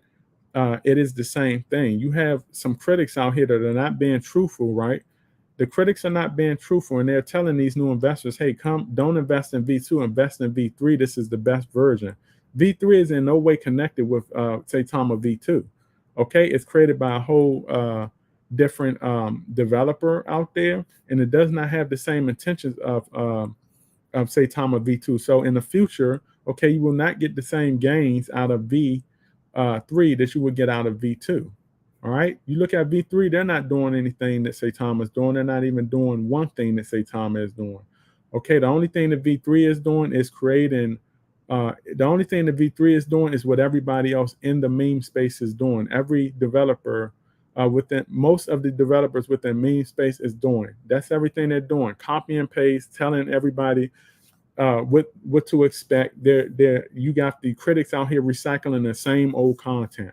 it is the same thing. You have some critics out here that are not being truthful, right? The critics are not being truthful, and they're telling these new investors, "Hey, come, don't invest in V2, invest in V3. This is the best version." V3 is in no way connected with Saitama V2. Okay, it's created by a whole different developer out there, and it does not have the same intentions of Saitama V2. So in the future, okay, you will not get the same gains out of V3 that you would get out of V2. All right. You look at V3, they're not doing anything that Saitama is doing. They're not even doing one thing that Saitama is doing. Okay. The only thing that V3 is doing is creating, the only thing that V3 is doing is what everybody else in the meme space is doing. Every developer within most of the developers within meme space is doing. That's everything they're doing. Copy and paste, telling everybody what to expect. You got the critics out here recycling the same old content,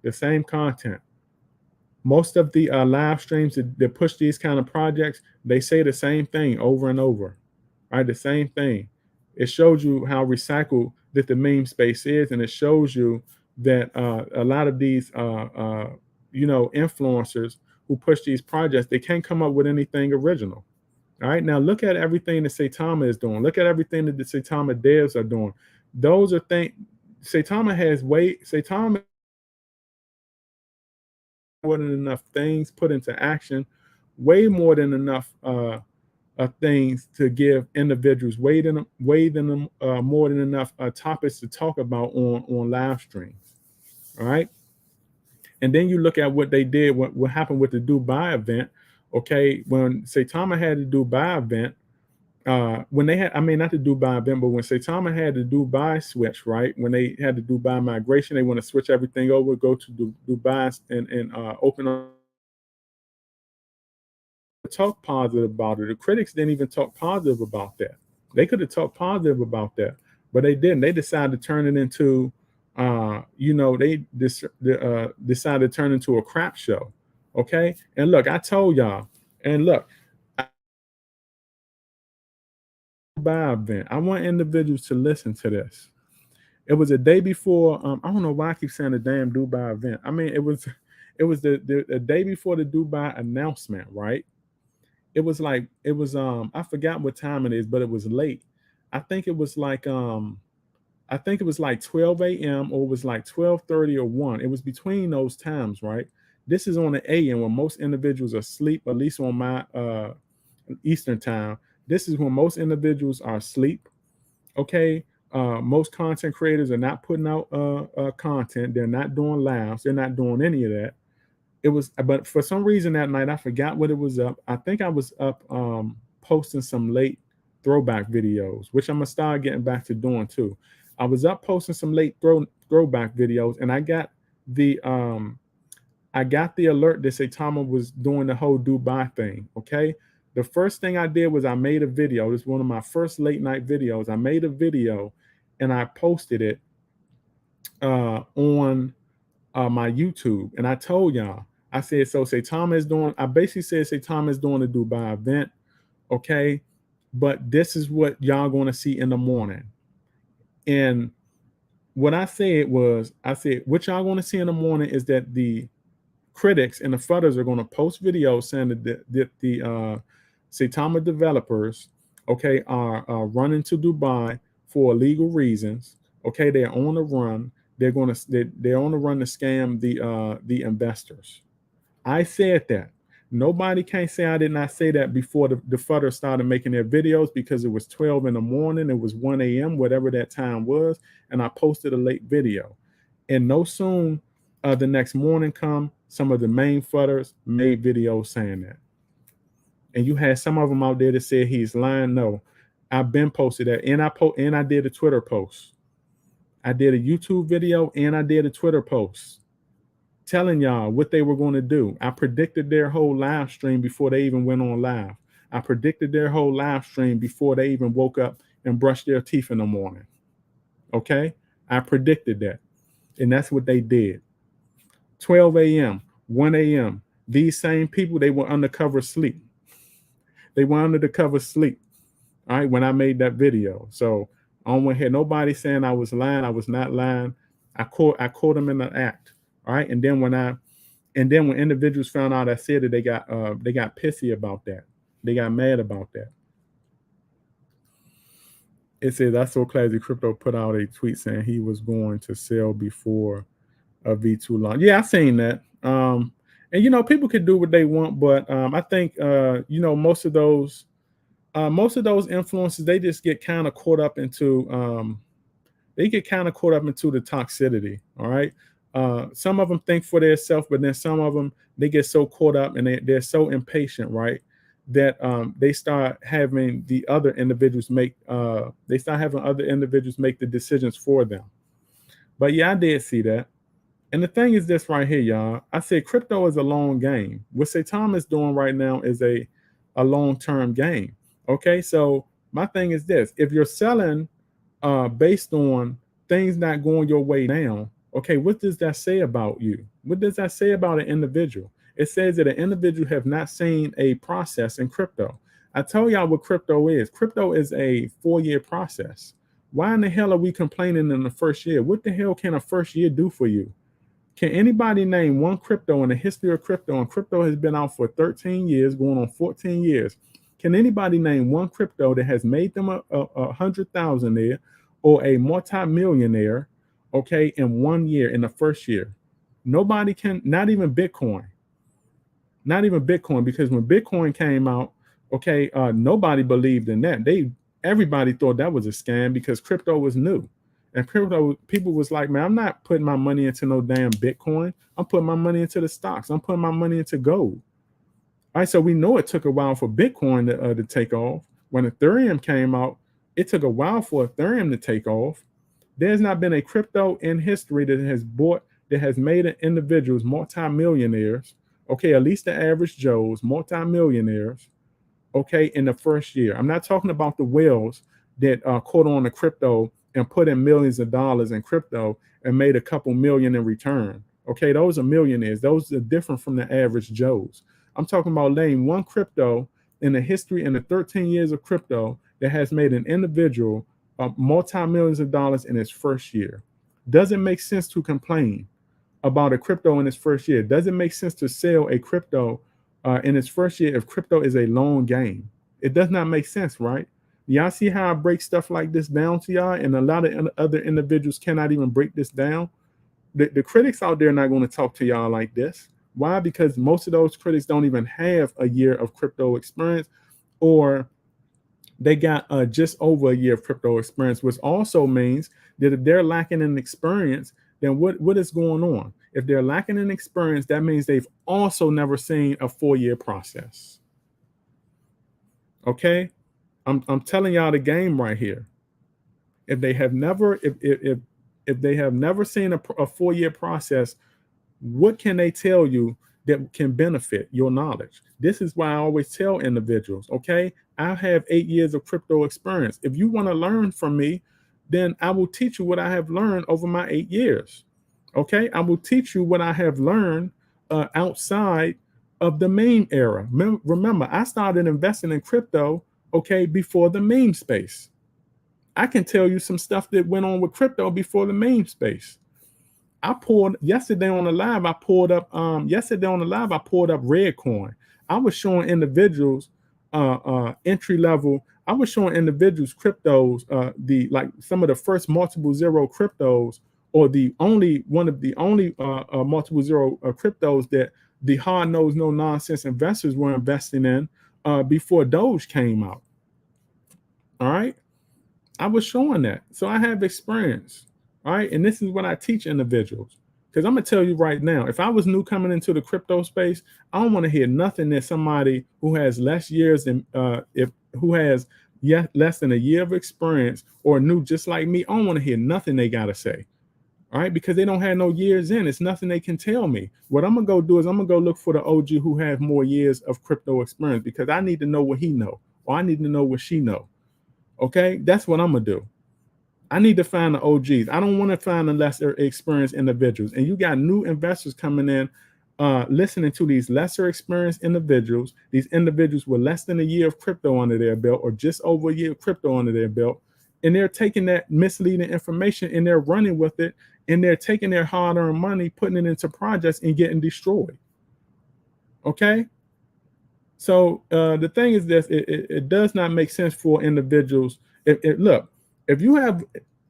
the same content. Most of the live streams that push these kind of projects, they say the same thing over and over, right? The same thing. It shows you how recycled that the meme space is, and it shows you that a lot of these, influencers who push these projects, they can't come up with anything original. All right, now look at everything that Saitama is doing. Look at everything that the Saitama devs are doing. Those are things. Saitama more than enough things put into action, way more than enough things to give individuals, more than enough topics to talk about on live streams. All right, and then you look at what they did, what happened with the Dubai event. Okay, when Saitama had the Dubai event, when they had, I mean, not the Dubai event, but when Saitama had the Dubai switch, right? When they had the Dubai migration, they want to switch everything over, go to Dubai and open up. Talk positive about it. The critics didn't even talk positive about that. They could have talked positive about that, but they didn't. They decided to turn it into, decided to turn into a crap show. Okay, and look, I told y'all, and look, Dubai event. I want individuals to listen to this. It was a day before. I don't know why I keep saying the damn Dubai event. I mean, it was the day before the Dubai announcement, right? I forgot what time it is, but it was late. I think it was like I think it was like 12 a.m. or it was like 12:30 or 1. It was between those times, right? This is on the AM when most individuals are asleep, at least on my Eastern time. This is when most individuals are asleep. Okay. Most content creators are not putting out content. They're not doing lives. They're not doing any of that. But for some reason that night, I forgot what it was up. I think I was up posting some late throwback videos, which I'm gonna start getting back to doing too. I was up posting some late throwback videos, and I got the alert that Saitama was doing the whole Dubai thing. Okay. The first thing I did was I made a video. This is one of my first late night videos. I made a video and I posted it on my YouTube. And I told y'all, I said, so Saitama is doing, I basically said Saitama is doing the Dubai event. Okay. But this is what y'all going to see in the morning. And what I said was, I said, what y'all going to see in the morning is that the critics and the fudders are going to post videos saying that the Saitama developers, okay, are running to Dubai for illegal reasons. Okay, they're on the run. They're on the run to scam the investors. I said that. Nobody can say I did not say that before the fudders started making their videos, because it was 12 in the morning. It was 1 a.m., whatever that time was, and I posted a late video. And no soon the next morning come, some of the main fudders made videos saying that. And you had some of them out there that said he's lying. No, I've been posted that, and I did a Twitter post. I did a YouTube video and I did a Twitter post telling y'all what they were going to do. I predicted their whole live stream before they even went on live. I predicted their whole live stream before they even woke up and brushed their teeth in the morning. Okay? I predicted that. And that's what they did. 12 a.m. 1 a.m. These same people, they were undercover sleep. They were under the cover sleep. All right, when I made that video. So I don't want to hear nobody saying I was lying. I was not lying. I caught them in the act. All right. And then when individuals found out I said it, they got pissy about that. They got mad about that. It says I saw Classy Crypto put out a tweet saying he was going to sell before a V2 launch. Yeah, I seen that. And people could do what they want, but I think most of those influences, they just get kind of caught up into the toxicity. All right. Some of them think for themselves, but then some of them, they get so caught up and they're so impatient, right? That they start having other individuals make the decisions for them. But yeah, I did see that. And the thing is this right here, y'all. I said crypto is a long game. What Saitama is doing right now is a long-term game. Okay, so my thing is this: if you're selling based on things not going your way now, okay, what does that say about you? What does that say about an individual? It says that an individual have not seen a process in crypto. I tell y'all what crypto is. Crypto is a 4-year process. Why in the hell are we complaining in the first year? What the hell can a first year do for you? Can anybody name one crypto in the history of crypto? And crypto has been out for 13 years, going on 14 years. Can anybody name one crypto that has made them a 100,000 there or a multi-millionaire, okay, in 1 year, in the first year? Nobody can, not even Bitcoin. Not even Bitcoin, because when Bitcoin came out, okay, nobody believed in that. Everybody thought that was a scam because crypto was new. And people was like, man, I'm not putting my money into no damn Bitcoin. I'm putting my money into the stocks. I'm putting my money into gold. All right, so we know it took a while for Bitcoin to take off. When Ethereum came out, it took a while for Ethereum to take off. There's not been a crypto in history that has made an individuals multimillionaires, okay, at least the average Joes, multimillionaires, okay, in the first year. I'm not talking about the whales that caught on the crypto and put in millions of dollars in crypto and made a couple million in return. Okay, those are millionaires. Those are different from the average Joes. I'm talking about laying one crypto in the 13 years of crypto that has made an individual multi-millions of dollars in its first year. Doesn't make sense to complain about a crypto in its first year. Doesn't make sense to sell a crypto in its first year if crypto is a long game. It does not make sense, right? Y'all see how I break stuff like this down to y'all, and a lot of other individuals cannot even break this down. The critics out there are not going to talk to y'all like this. Why? Because most of those critics don't even have a year of crypto experience, or they got just over a year of crypto experience, which also means that if they're lacking in experience, then what is going on? If they're lacking in experience, that means they've also never seen a 4-year process. Okay? I'm telling y'all the game right here. If they have never seen a 4-year process, what can they tell you that can benefit your knowledge? This is why I always tell individuals, okay, I have 8 years of crypto experience. If you want to learn from me, then I will teach you what I have learned over my 8 years. Okay, I will teach you what I have learned outside of the meme era. Remember, I started investing in crypto, okay, before the meme space. I can tell you some stuff that went on with crypto before the meme space. Yesterday on the live, I pulled up Redcoin. I was showing individuals entry level. I was showing individuals cryptos, some of the first multiple zero cryptos, or one of the only multiple zero cryptos that the hard-nosed, no-nonsense investors were investing in before Doge came out. All right, I was showing that, so I have experience. All right, and this is what I teach individuals. Because I'm gonna tell you right now, if I was new coming into the crypto space, I don't want to hear nothing that somebody who has less years than less than a year of experience or new just like me. I don't want to hear nothing they gotta say. All right, because they don't have no years in. It's nothing they can tell me. What I'm gonna go do is I'm gonna go look for the OG who has more years of crypto experience, because I need to know what he know, or I need to know what she know. Okay, that's what I'm gonna do. I need to find the OGs. I don't want to find the lesser experienced individuals. And you got new investors coming in listening to these lesser experienced individuals, these individuals with less than a year of crypto under their belt or just over a year of crypto under their belt, and they're taking that misleading information and they're running with it, and they're taking their hard-earned money, putting it into projects and getting destroyed. Okay? So the thing is this, it does not make sense for individuals. Look, if you have,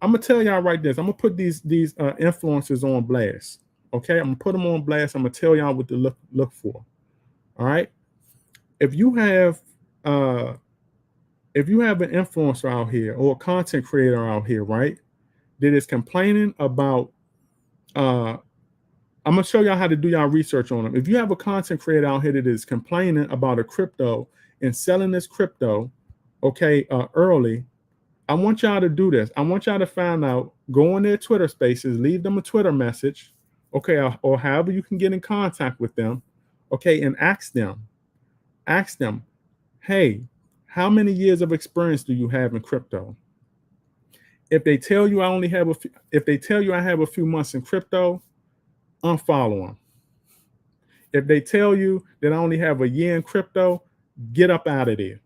I'm gonna tell y'all right this. I'm gonna put these influencers on blast. Okay, I'm gonna put them on blast. I'm gonna tell y'all what to look for. All right. If you have uh, if you have an influencer out here or a content creator out here, right, that is complaining about I'm gonna show y'all how to do y'all research on them. If you have a content creator out here that is complaining about a crypto and selling this crypto, okay, early, I want y'all to do this. I want y'all to find out, go on their Twitter spaces, leave them a Twitter message, okay, or however you can get in contact with them, okay, and ask them, hey, how many years of experience do you have in crypto? If they tell you if they tell you I have a few months in crypto, unfollow them. If they tell you that I only have a year in crypto, get up out of there.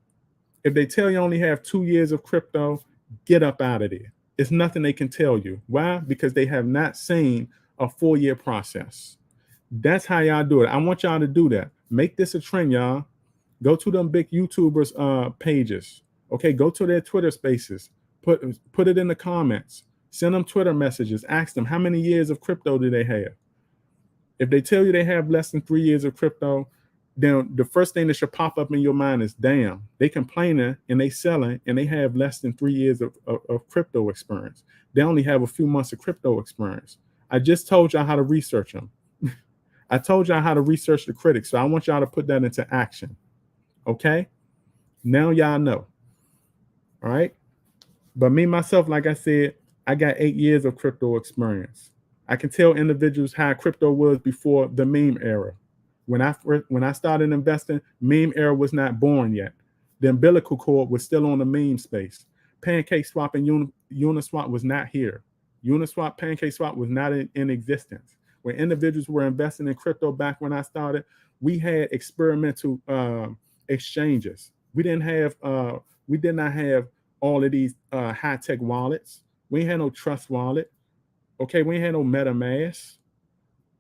If they tell you I only have 2 years of crypto, get up out of there. It's nothing they can tell you. Why? Because they have not seen a 4-year process. That's how y'all do it. I want y'all to do that. Make this a trend, y'all. Go to them big YouTubers pages. Okay, go to their Twitter spaces. Put it in the comments. Send them Twitter messages. Ask them how many years of crypto do they have. If they tell you they have less than 3 years of crypto, then the first thing that should pop up in your mind is, damn, they complaining and they selling and they have less than 3 years of crypto experience. They only have a few months of crypto experience. I just told y'all how to research them. I told y'all how to research the critics. So I want y'all to put that into action. Okay? Now y'all know. All right? But me, myself, like I said, I got 8 years of crypto experience. I can tell individuals how crypto was before the meme era. When I started investing, meme era was not born yet. The umbilical cord was still on the meme space. Pancake swap and Uniswap was not here. Uniswap, Pancake swap was not in existence. When individuals were investing in crypto back when I started, we had experimental exchanges. We did not have all of these high-tech wallets. We ain't had no Trust Wallet. Okay, we ain't had no MetaMask.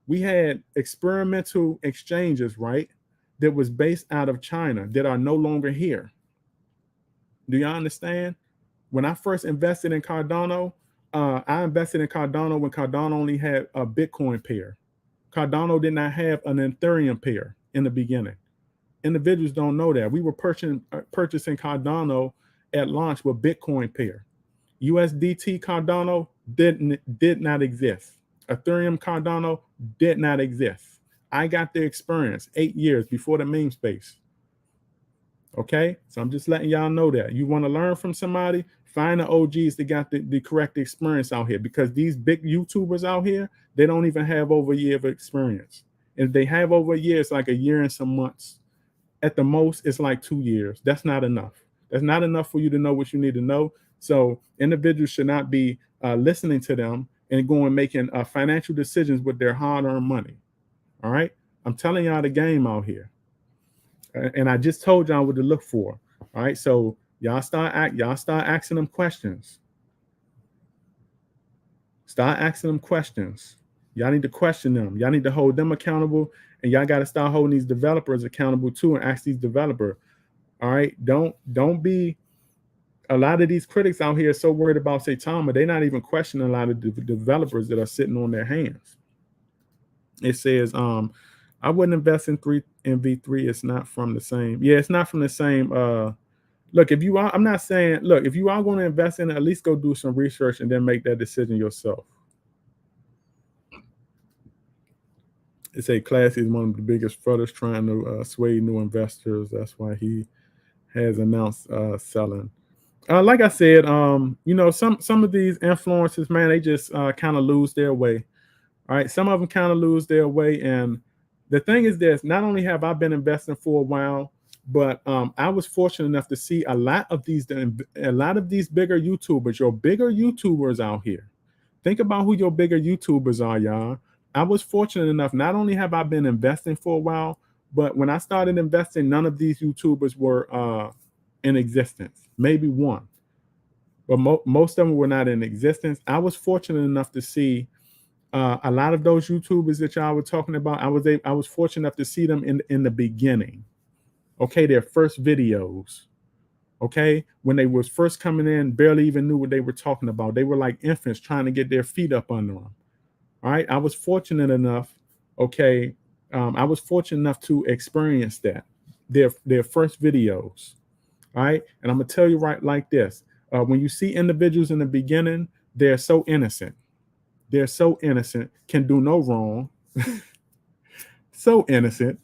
We had experimental exchanges, right, that was based out of China that are no longer here. Do y'all understand? When I first invested in Cardano, I invested in Cardano when Cardano only had a Bitcoin pair. Cardano did not have an Ethereum pair in the beginning. Individuals don't know that. We were purchasing Cardano at launch with Bitcoin pair. USDT Cardano did not exist. Ethereum Cardano did not exist. I got the experience 8 years before the meme space. Okay, so I'm just letting y'all know that. You want to learn from somebody, find the OGs that got the correct experience out here, because these big YouTubers out here, they don't even have over a year of experience. If they have over a year, it's like a year and some months. At the most, it's like 2 years. That's not enough. That's not enough for you to know what you need to know. So individuals should not be listening to them and going making financial decisions with their hard-earned money. All right, I'm telling y'all the game out here, and I just told y'all what to look for. All right, so y'all start asking them questions. Start asking them questions. Y'all need to question them. Y'all need to hold them accountable, and y'all got to start holding these developers accountable too, and ask these developers. All right, don't be. A lot of these critics out here are so worried about Saitama, they're not even questioning a lot of the developers that are sitting on their hands. It says, I wouldn't invest in V3. It's not from the same. Yeah, it's not from the same. Look, if you are, I'm not saying, look, if you are going to invest in it, at least go do some research and then make that decision yourself. It's a Classy is one of the biggest fraudsters trying to sway new investors. That's why he has announced selling. Like I said, some of these influencers, man, they just kind of lose their way. All right, some of them kind of lose their way, and the thing is this: not only have I been investing for a while, but I was fortunate enough to see a lot of these bigger YouTubers, your bigger YouTubers out here. Think about who your bigger YouTubers are, y'all. I was fortunate enough, not only have I been investing for a while, but when I started investing, none of these YouTubers were in existence. Maybe one, but most of them were not in existence. I was fortunate enough to see a lot of those YouTubers that y'all were talking about. I was fortunate enough to see them in the beginning. Okay, their first videos. Okay, when they was first coming in, barely even knew what they were talking about. They were like infants trying to get their feet up under them. All right, I was fortunate enough. Okay, I was fortunate enough to experience that their first videos. All right, and I'm gonna tell you right like this: when you see individuals in the beginning, they're so innocent. They're so innocent, can do no wrong. So innocent.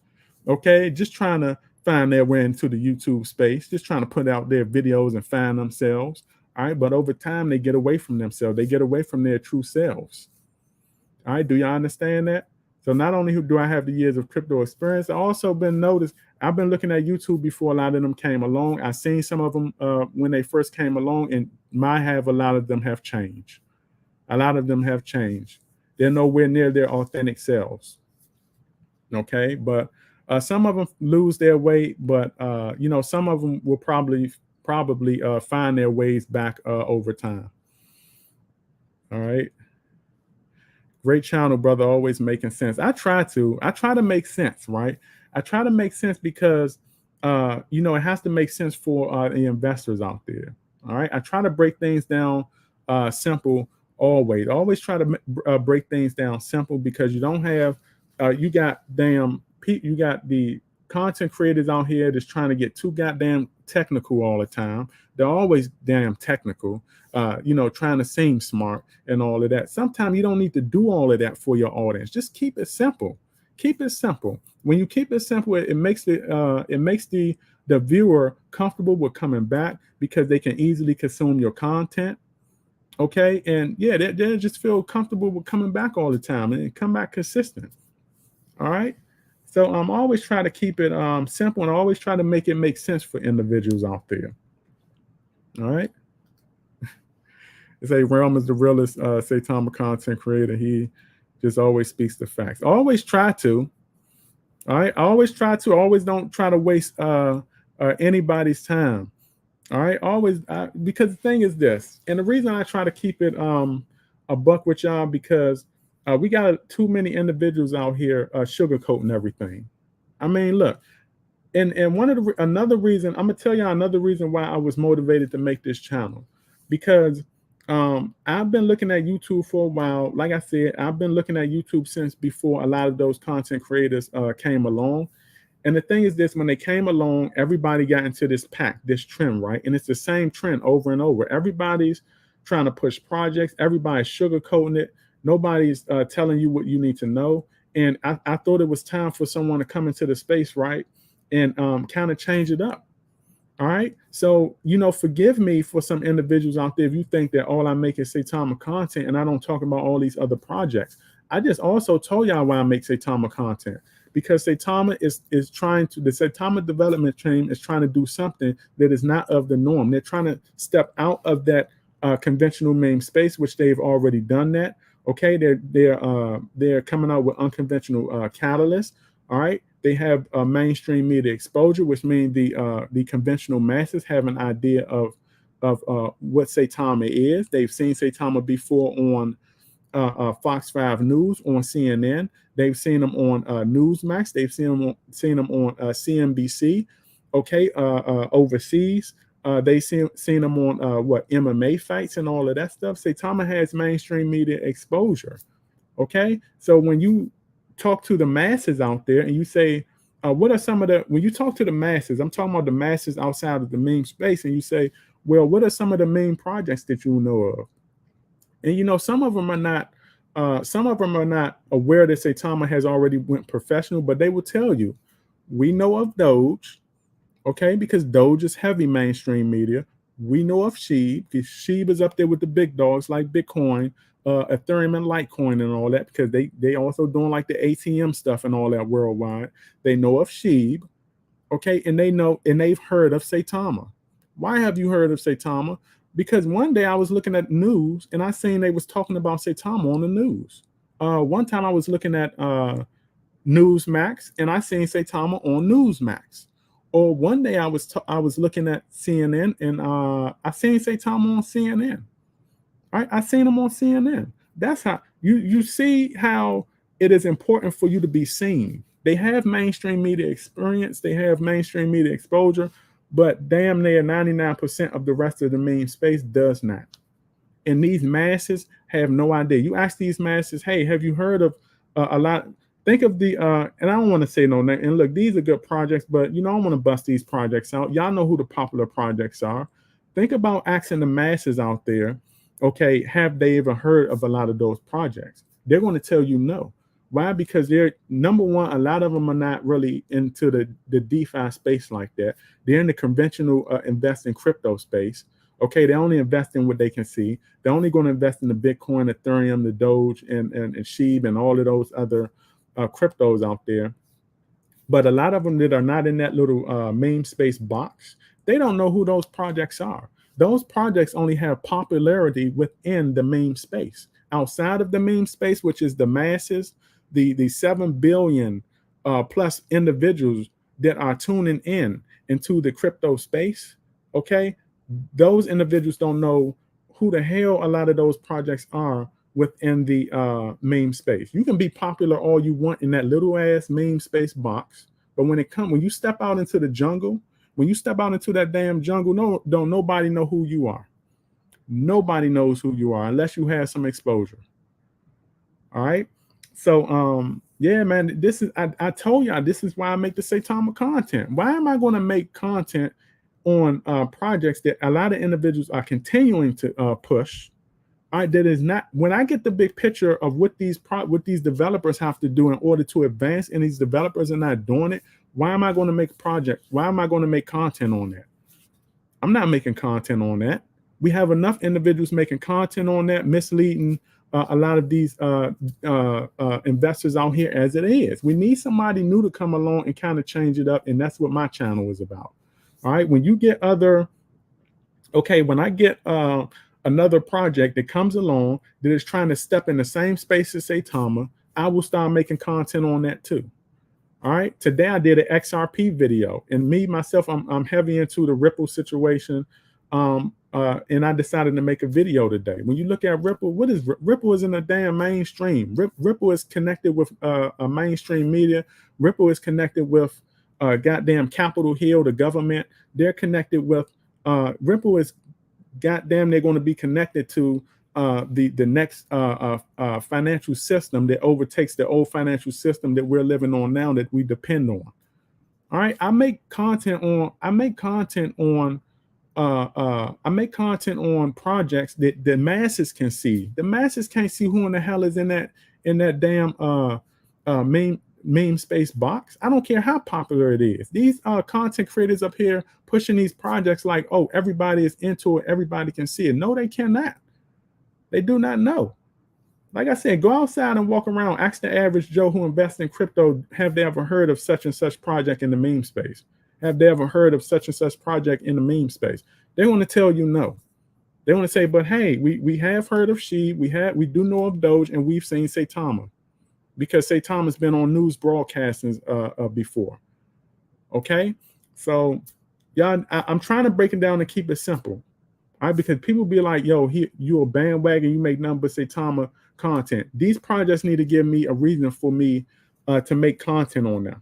Okay, just trying to find their way into the YouTube space, just trying to put out their videos and find themselves. All right, but over time they get away from themselves. They get away from their true selves. All right, do y'all understand that? So not only do I have the years of crypto experience, I also been noticed. I've been looking at YouTube before a lot of them came along. I seen some of them when they first came along, and a lot of them have changed. A lot of them have changed. They're nowhere near their authentic selves. Okay, but some of them lose their way, but some of them will probably find their ways back over time. All right. Great channel, brother. Always making sense. I try to make sense, right? I try to make sense because, it has to make sense for the investors out there. All right. I try to break things down simple always. Always try to break things down simple because you don't have, you got the content creators out here that's trying to get too goddamn technical all the time. They're always damn technical, trying to seem smart and all of that. Sometimes you don't need to do all of that for your audience. Just keep it simple. Keep it simple. When you keep it simple, it makes the viewer comfortable with coming back because they can easily consume your content. Okay, and yeah, they just feel comfortable with coming back all the time and come back consistent. All right. So I'm always trying to keep it simple and I always try to make it make sense for individuals out there. All right. It's a Realm is the realest Saitama content creator. He just always speaks the facts. Always try to. All right. I always try to. Always don't try to waste anybody's time. All right. Always because the thing is this, and the reason I try to keep it a buck with y'all because we got too many individuals out here sugarcoating everything. I mean, look, and another reason I'm gonna tell y'all another reason why I was motivated to make this channel, because I've been looking at YouTube for a while. Like I said, I've been looking at YouTube since before a lot of those content creators came along. And the thing is this, when they came along, everybody got into this pack, this trend, right? And it's the same trend over and over. Everybody's trying to push projects. Everybody's sugarcoating it. Nobody's telling you what you need to know. And I thought it was time for someone to come into the space, right? And kind of change it up. All right. So, forgive me for some individuals out there if you think that all I make is Saitama content and I don't talk about all these other projects. I just also told y'all why I make Saitama content. Because Saitama is trying to, the Saitama development team is trying to do something that is not of the norm. They're trying to step out of that conventional meme space, which they've already done that. Okay, they're coming out with unconventional catalysts. All right, they have mainstream media exposure, which means the conventional masses have an idea of what Saitama is. They've seen Saitama before on Fox 5 News, on CNN. They've seen them on Newsmax. They've seen them on CNBC. Okay, overseas. They've seen them on MMA fights and all of that stuff. Saitama has mainstream media exposure. Okay, so when you talk to the masses out there and you say, what are some of the, when you talk to the masses, I'm talking about the masses outside of the meme space, and you say, well, what are some of the main projects that you know of? And some of them are not aware that Saitama has already went professional, but they will tell you, we know of Doge, okay, because Doge is heavy mainstream media. We know of Sheeb, because Sheeb is up there with the big dogs like Bitcoin, Ethereum and Litecoin and all that, because they also doing like the ATM stuff and all that worldwide. They know of Sheeb, okay, and they've heard of Saitama. Why have you heard of Saitama? Because one day I was looking at news and I seen they was talking about Saitama on the news. One time I was looking at Newsmax, and I seen Saitama on Newsmax. Or one day I was looking at CNN, and I seen Saitama on CNN. I seen him on CNN. That's how you see how it is important for you to be seen. They have mainstream media experience, they have mainstream media exposure, but damn near 99% of the rest of the meme space does not. And these masses have no idea. You ask these masses, hey, have you heard of a lot? Think of the and I don't want to say no name. And look, these are good projects, but you know I want to bust these projects out. Y'all know who the popular projects are. Think about asking the masses out there, okay, have they ever heard of a lot of those projects? They're going to tell you no. Why? Because they're number one, a lot of them are not really into the DeFi space like that. They're in the conventional invest in crypto space. Okay, they only invest in what they can see. They're only going to invest in the Bitcoin, Ethereum, the Doge, and Shib, and all of those other cryptos out there. But a lot of them that are not in that little meme space box, they don't know who those projects are. Those projects only have popularity within the meme space. Outside of the meme space, which is the masses, the 7 billion plus individuals that are tuning in into the crypto space, okay, those individuals don't know who the hell a lot of those projects are within the meme space. You can be popular all you want in that little ass meme space box, but when you step out into the jungle, when you step out into that damn jungle, don't nobody know who you are. Nobody knows who you are unless you have some exposure. All right. So yeah, man, this is I told y'all this is why I make the Saitama content. Why am I going to make content on projects that a lot of individuals are continuing to push? All right, that is not when I get the big picture of what these developers have to do in order to advance, and these developers are not doing it. Why am I going to make projects? Why am I going to make content on that? I'm not making content on that. We have enough individuals making content on that, misleading a lot of these investors out here as it is. We need somebody new to come along and kind of change it up, and that's what my channel is about. All right, when you get when I get another project that comes along that is trying to step in the same space as Saitama, I will start making content on that too. All right. Today I did an XRP video, and me myself, I'm heavy into the Ripple situation, and I decided to make a video today. When you look at Ripple, what is Ripple? Is in the damn mainstream. Ripple is connected with a mainstream media. Ripple is connected with goddamn Capitol Hill, the government. They're connected with Ripple is goddamn. They're going to be connected to the next financial system that overtakes the old financial system that we're living on now, that we depend on. All right, I make content on projects that the masses can see. The masses can't see who in the hell is in that damn meme space box. I don't care how popular it is. These content creators up here pushing these projects like, oh, everybody is into it, everybody can see it. No, they cannot. They do not know. Like I said, go outside and walk around. Ask the average Joe who invests in crypto, have they ever heard of such and such project in the meme space? Have they ever heard of such and such project in the meme space? They want to tell you no. They want to say, but hey, we have heard of Shib, we do know of Doge, and we've seen Saitama, because Saitama's been on news broadcastings before. Okay, so y'all, I'm trying to break it down and keep it simple. All right, because people be like, yo, you a bandwagon, you make nothing but Saitama content. These projects need to give me a reason for me to make content on them.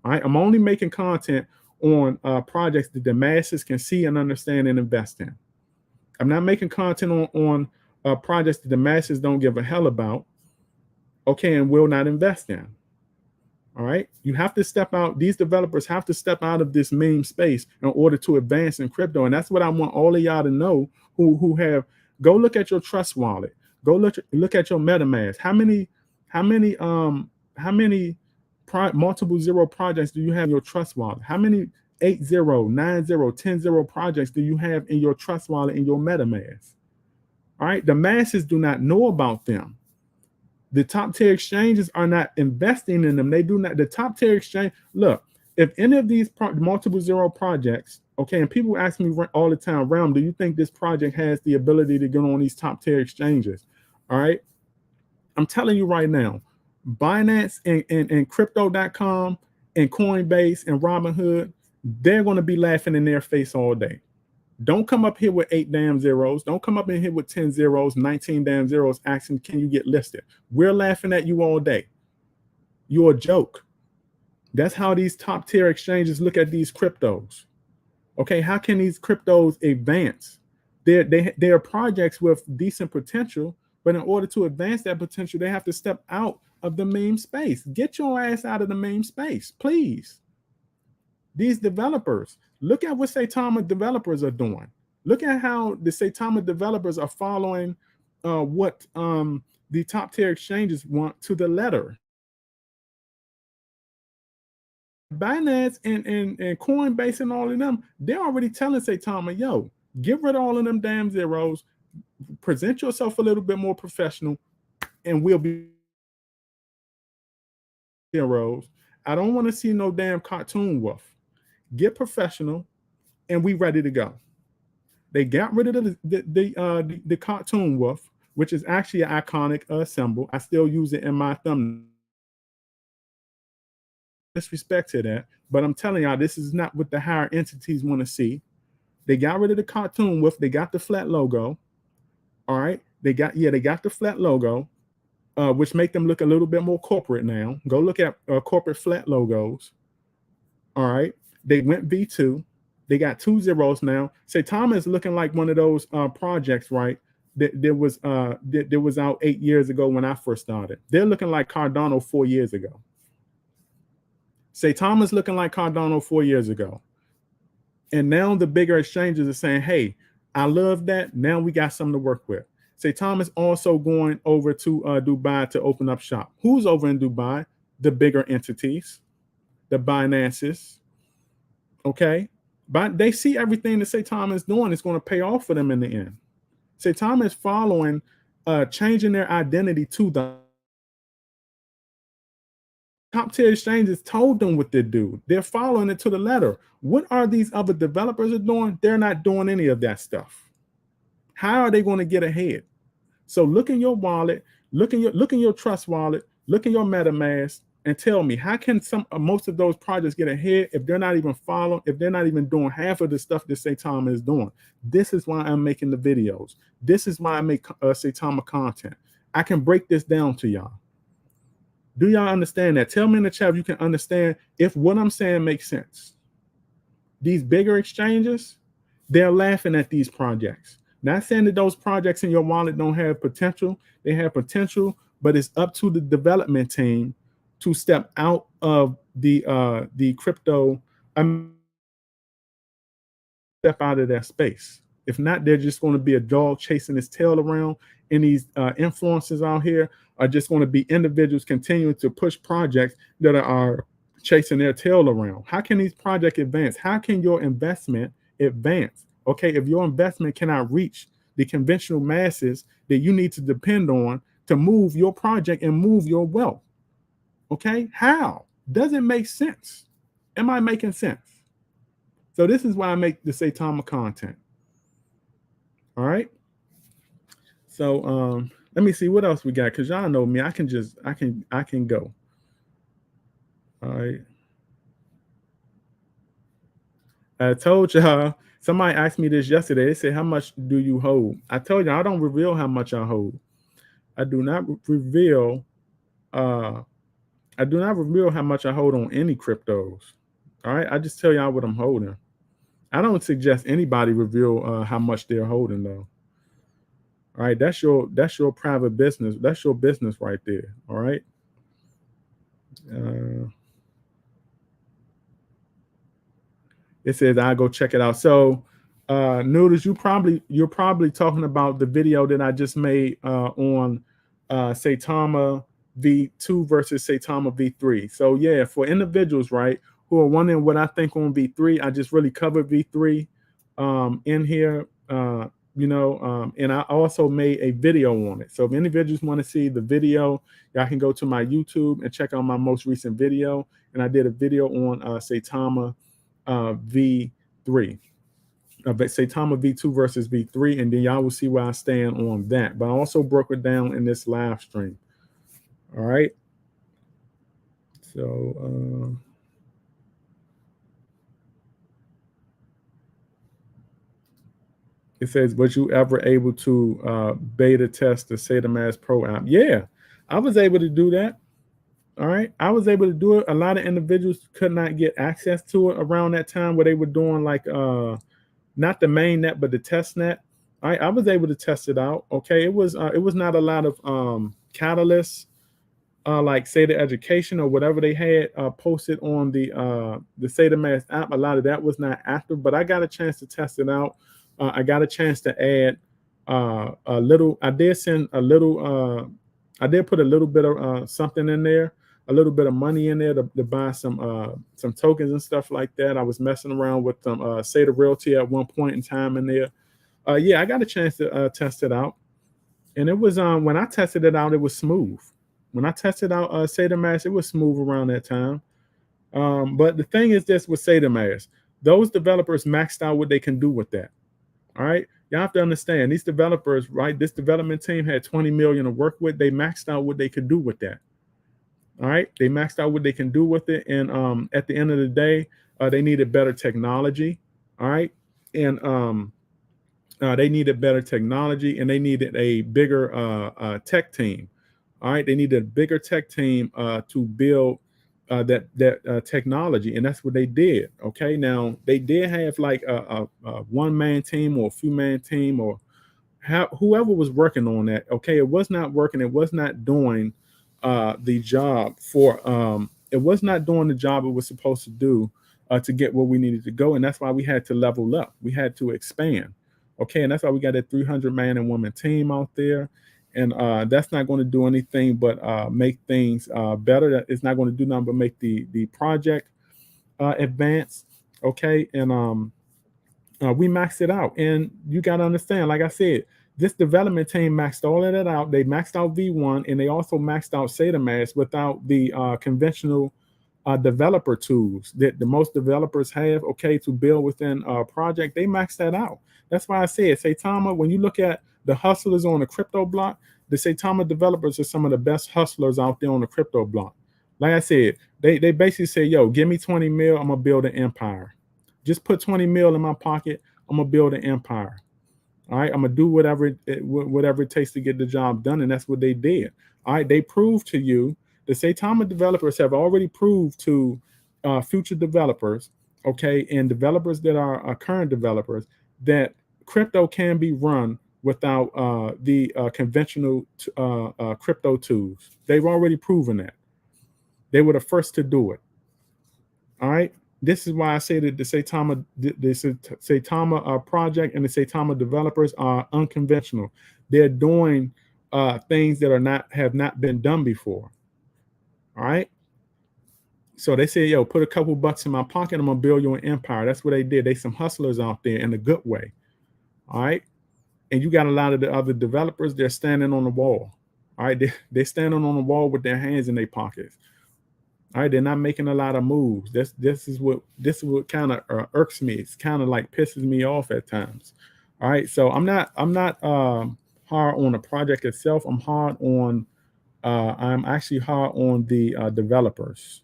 All right, I'm only making content on projects that the masses can see and understand and invest in. I'm not making content on projects that the masses don't give a hell about, okay, and will not invest in. All right, you have to step out. These developers have to step out of this meme space in order to advance in crypto, and that's what I want all of y'all to know. Who have go look at your Trust Wallet. Go look at your MetaMask. How many multiple zero projects do you have in your Trust Wallet? How many 8-0, 9-0, 10-0 projects do you have in your Trust Wallet in your MetaMask? All right, the masses do not know about them. The top tier exchanges are not investing in them. They do not. The top tier exchange. Look, if any of these multiple zero projects, okay, and people ask me all the time, Realm, do you think this project has the ability to get on these top tier exchanges? All right. I'm telling you right now, Binance and crypto.com and Coinbase and Robinhood, they're going to be laughing in their face all day. Don't come up here with 8 damn zeros. Don't come up in here with 10 zeros, 19 damn zeros asking, can you get listed? We're laughing at you all day. You're a joke. That's how these top tier exchanges look at these cryptos. Okay, how can these cryptos advance? They are projects with decent potential, but in order to advance that potential, they have to step out of the meme space. Get your ass out of the meme space, please. These developers, look at what Saitama developers are doing. Look at how the Saitama developers are following what the top tier exchanges want to the letter. Binance and Coinbase and all of them, they're already telling Saitama, yo, get rid of all of them damn zeros, present yourself a little bit more professional, and we'll be zeros. I don't want to see no damn cartoon wolf. Get professional, and we ready to go. They got rid of the cartoon wolf, which is actually an iconic symbol. I still use it in my thumbnail. Disrespect to that, but I'm telling y'all, this is not what the higher entities want to see. They got rid of the cartoon wolf. They got the flat logo. All right, they got the flat logo, which make them look a little bit more corporate now. Go look at corporate flat logos. All right, they went V2. They got 2 zeros now. Saitama is looking like one of those projects, right? There was out 8 years ago when I first started. They're looking like Cardano 4 years ago. Saitama's looking like Cardano 4 years ago. And now the bigger exchanges are saying, hey, I love that. Now we got something to work with. Saitama's also going over to Dubai to open up shop. Who's over in Dubai? The bigger entities, the Binances. Okay. But they see everything that Saitama is doing is going to pay off for them in the end. Saitama is following, changing their identity to the top tier exchanges told them what to do. They're following it to the letter. What are these other developers are doing? They're not doing any of that stuff. How are they going to get ahead? So look in your wallet, look in your Trust wallet, look in your MetaMask, and tell me, how can most of those projects get ahead if they're not even following, if they're not even doing half of the stuff that Saitama is doing? This is why I'm making the videos. This is why I make Saitama content. I can break this down to y'all. Do y'all understand that? Tell me in the chat if you can understand if what I'm saying makes sense. These bigger exchanges, they're laughing at these projects. Not saying that those projects in your wallet don't have potential. They have potential, but it's up to the development team to step out of the crypto, step out of that space. If not, they're just going to be a dog chasing its tail around, and these influencers out here are just going to be individuals continuing to push projects that are chasing their tail around. How can these projects advance? How can your investment advance? Okay, if your investment cannot reach the conventional masses that you need to depend on to move your project and move your wealth. Okay, how? Does it make sense? Am I making sense? So this is why I make the Saitama content. All right. So let me see what else we got, because y'all know me. I can go. All right. I told y'all, somebody asked me this yesterday. They said, how much do you hold? I told you I don't reveal how much I hold. I do not reveal how much I hold on any cryptos. All right. I just tell y'all what I'm holding. I don't suggest anybody reveal how much they're holding though. All right, that's your private business. That's your business right there. All right. It says I go check it out. So Noodles, you're probably talking about the video that I just made on Saitama V2 versus Saitama V3. So yeah, for individuals, right, who are wondering what I think on V3, I just really covered V3 in here, and I also made a video on it. So if individuals want to see the video, y'all can go to my YouTube and check out my most recent video. And I did a video on Saitama V3, Saitama V2 versus V3, and then y'all will see where I stand on that. But I also broke it down in this live stream. All right. So it says, was you ever able to beta test the Satamaz Pro app? Yeah, I was able to do that. All right. I was able to do it. A lot of individuals could not get access to it around that time where they were doing like not the main net, but the test net. I was able to test it out. Okay. It was not a lot of catalysts like Sata Education or whatever they had posted on the Sata Mass app. A lot of that was not active, but I got a chance to test it out. I got a chance to add a little. I did send a little. I did put a little bit of something in there, a little bit of money in there to buy some tokens and stuff like that. I was messing around with some Sata Realty at one point in time in there. Yeah, I got a chance to test it out, and it was when I tested it out, it was smooth. When I tested out SATA Mass, it was smooth around that time. But the thing is this with SATA Mass, those developers maxed out what they can do with that. All right. You have to understand these developers, right? This development team had 20 million to work with. They maxed out what they could do with that. All right. They maxed out what they can do with it. And at the end of the day, they needed better technology. All right. And they needed better technology and they needed a bigger tech team. All right, they needed a bigger tech team to build that technology, and that's what they did. Okay, now they did have like a one man team or a few man team or whoever was working on that. Okay, it was not working. It was not doing the job for. It was not doing the job it was supposed to do to get where we needed to go, and that's why we had to level up. We had to expand. Okay, and that's why we got a 300 man and woman team out there and that's not going to do anything but make things better. It's not going to do nothing but make the project advance. Okay, and we maxed it out, and you got to understand, like I said, this development team maxed all of that out. They maxed out V1, and they also maxed out SATA without the conventional developer tools that the most developers have. Okay, to build within a project, they maxed that out. That's why I said, Saitama, when you look at the hustlers on the crypto block, the Saitama developers are some of the best hustlers out there on the crypto block. Like I said, they basically say, yo, give me 20 mil, I'm gonna build an empire. Just put 20 mil in my pocket, I'm gonna build an empire. All right, I'm gonna do whatever it takes to get the job done, and that's what they did. All right, they proved to you. The Saitama developers have already proved to future developers, okay, and developers that are current developers that crypto can be run without the conventional crypto tools. They've already proven that. They were the first to do it. All right. This is why I say that the Saitama project and the Saitama developers are unconventional. They're doing things that have not been done before. All right. So they say, yo, put a couple bucks in my pocket, I'm gonna build you an empire. That's what they did. They some hustlers out there in a good way. All right. And you got a lot of the other developers, they're standing on the wall. All right. They're standing on the wall with their hands in their pockets. All right, they're not making a lot of moves. This is what kind of irks me. It's kind of like pisses me off at times. All right, so I'm not hard on the project itself. I'm actually hard on the developers.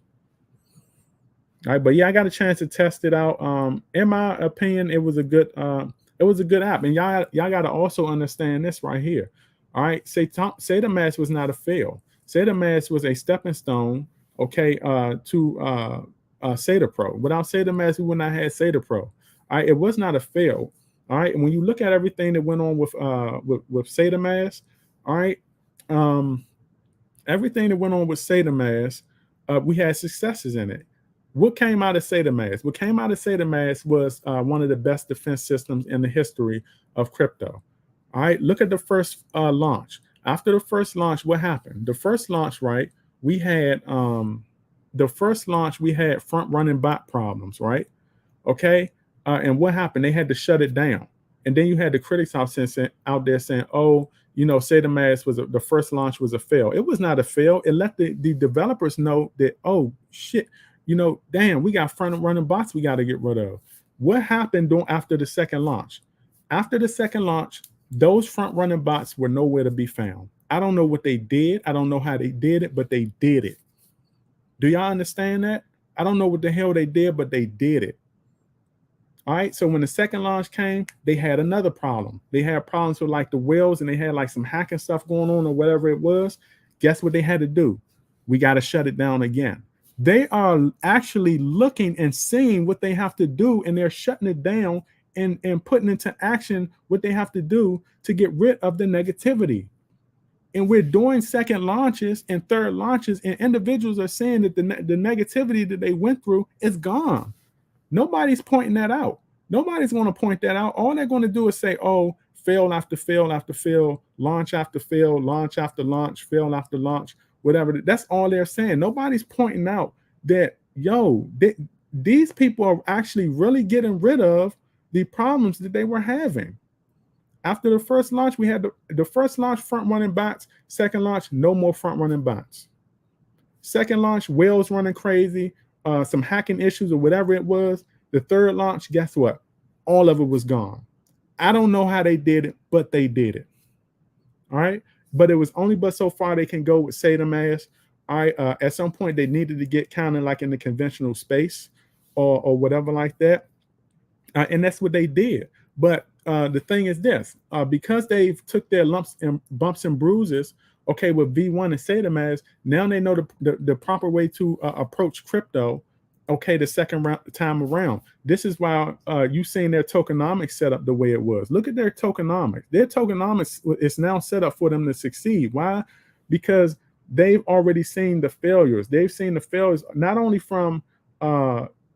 All right, but yeah, I got a chance to test it out. In my opinion, it was a good app, and y'all got to also understand this right here. All right, Sata Mass was not a fail. Sata Mass was a stepping stone, okay, to Sata Pro. Without Sata Mass, we would not have Sata Pro. All right, it was not a fail. All right, and when you look at everything that went on with Sata Mass, all right, everything that went on with Sata Mass, we had successes in it. What came out of Sata Mass? What came out of Sata Mass was one of the best defense systems in the history of crypto. All right, look at the first launch. After the first launch, what happened? The first launch, right? We had front running bot problems, right? Okay, and what happened? They had to shut it down, and then you had the critics out there saying, "Oh, you know, Sata Mass the first launch was a fail." It was not a fail. It let the developers know that, oh shit, you know, damn, we got front running bots we got to get rid of. What happened after the second launch? After the second launch, those front running bots were nowhere to be found. I don't know what they did. I don't know how they did it, but they did it. Do y'all understand that? I don't know what the hell they did, but they did it. All right. So when the second launch came, they had another problem. They had problems with like the whales, and they had like some hacking stuff going on or whatever it was. Guess what they had to do? We got to shut it down again. They are actually looking and seeing what they have to do, and they're shutting it down and putting into action what they have to do to get rid of the negativity. And we're doing second launches and third launches, and individuals are saying that the negativity that they went through is gone. Nobody's pointing that out. Nobody's going to point that out. All they're going to do is say, oh, fail after fail after fail, launch after fail, launch after launch, fail after launch, whatever. That's all they're saying. Nobody's pointing out that, yo, these people are actually really getting rid of the problems that they were having. After the first launch, we had the first launch front running bots. Second launch, no more front running bots. Second launch, whales running crazy, some hacking issues or whatever it was. The third launch, guess what? All of it was gone. I don't know how they did it, but they did it. All right. But it was only but so far they can go with Saitama. All right. At some point, they needed to get kind of like in the conventional space or whatever like that. And that's what they did. But the thing is this, because they've took their lumps and bumps and bruises, okay, with V1 and Saitama, now they know the proper way to approach crypto, okay, the second time around. This is why you seen their tokenomics set up the way it was. Look at their tokenomics. Their tokenomics is now set up for them to succeed. Why? Because they've already seen the failures. They've seen the failures not only from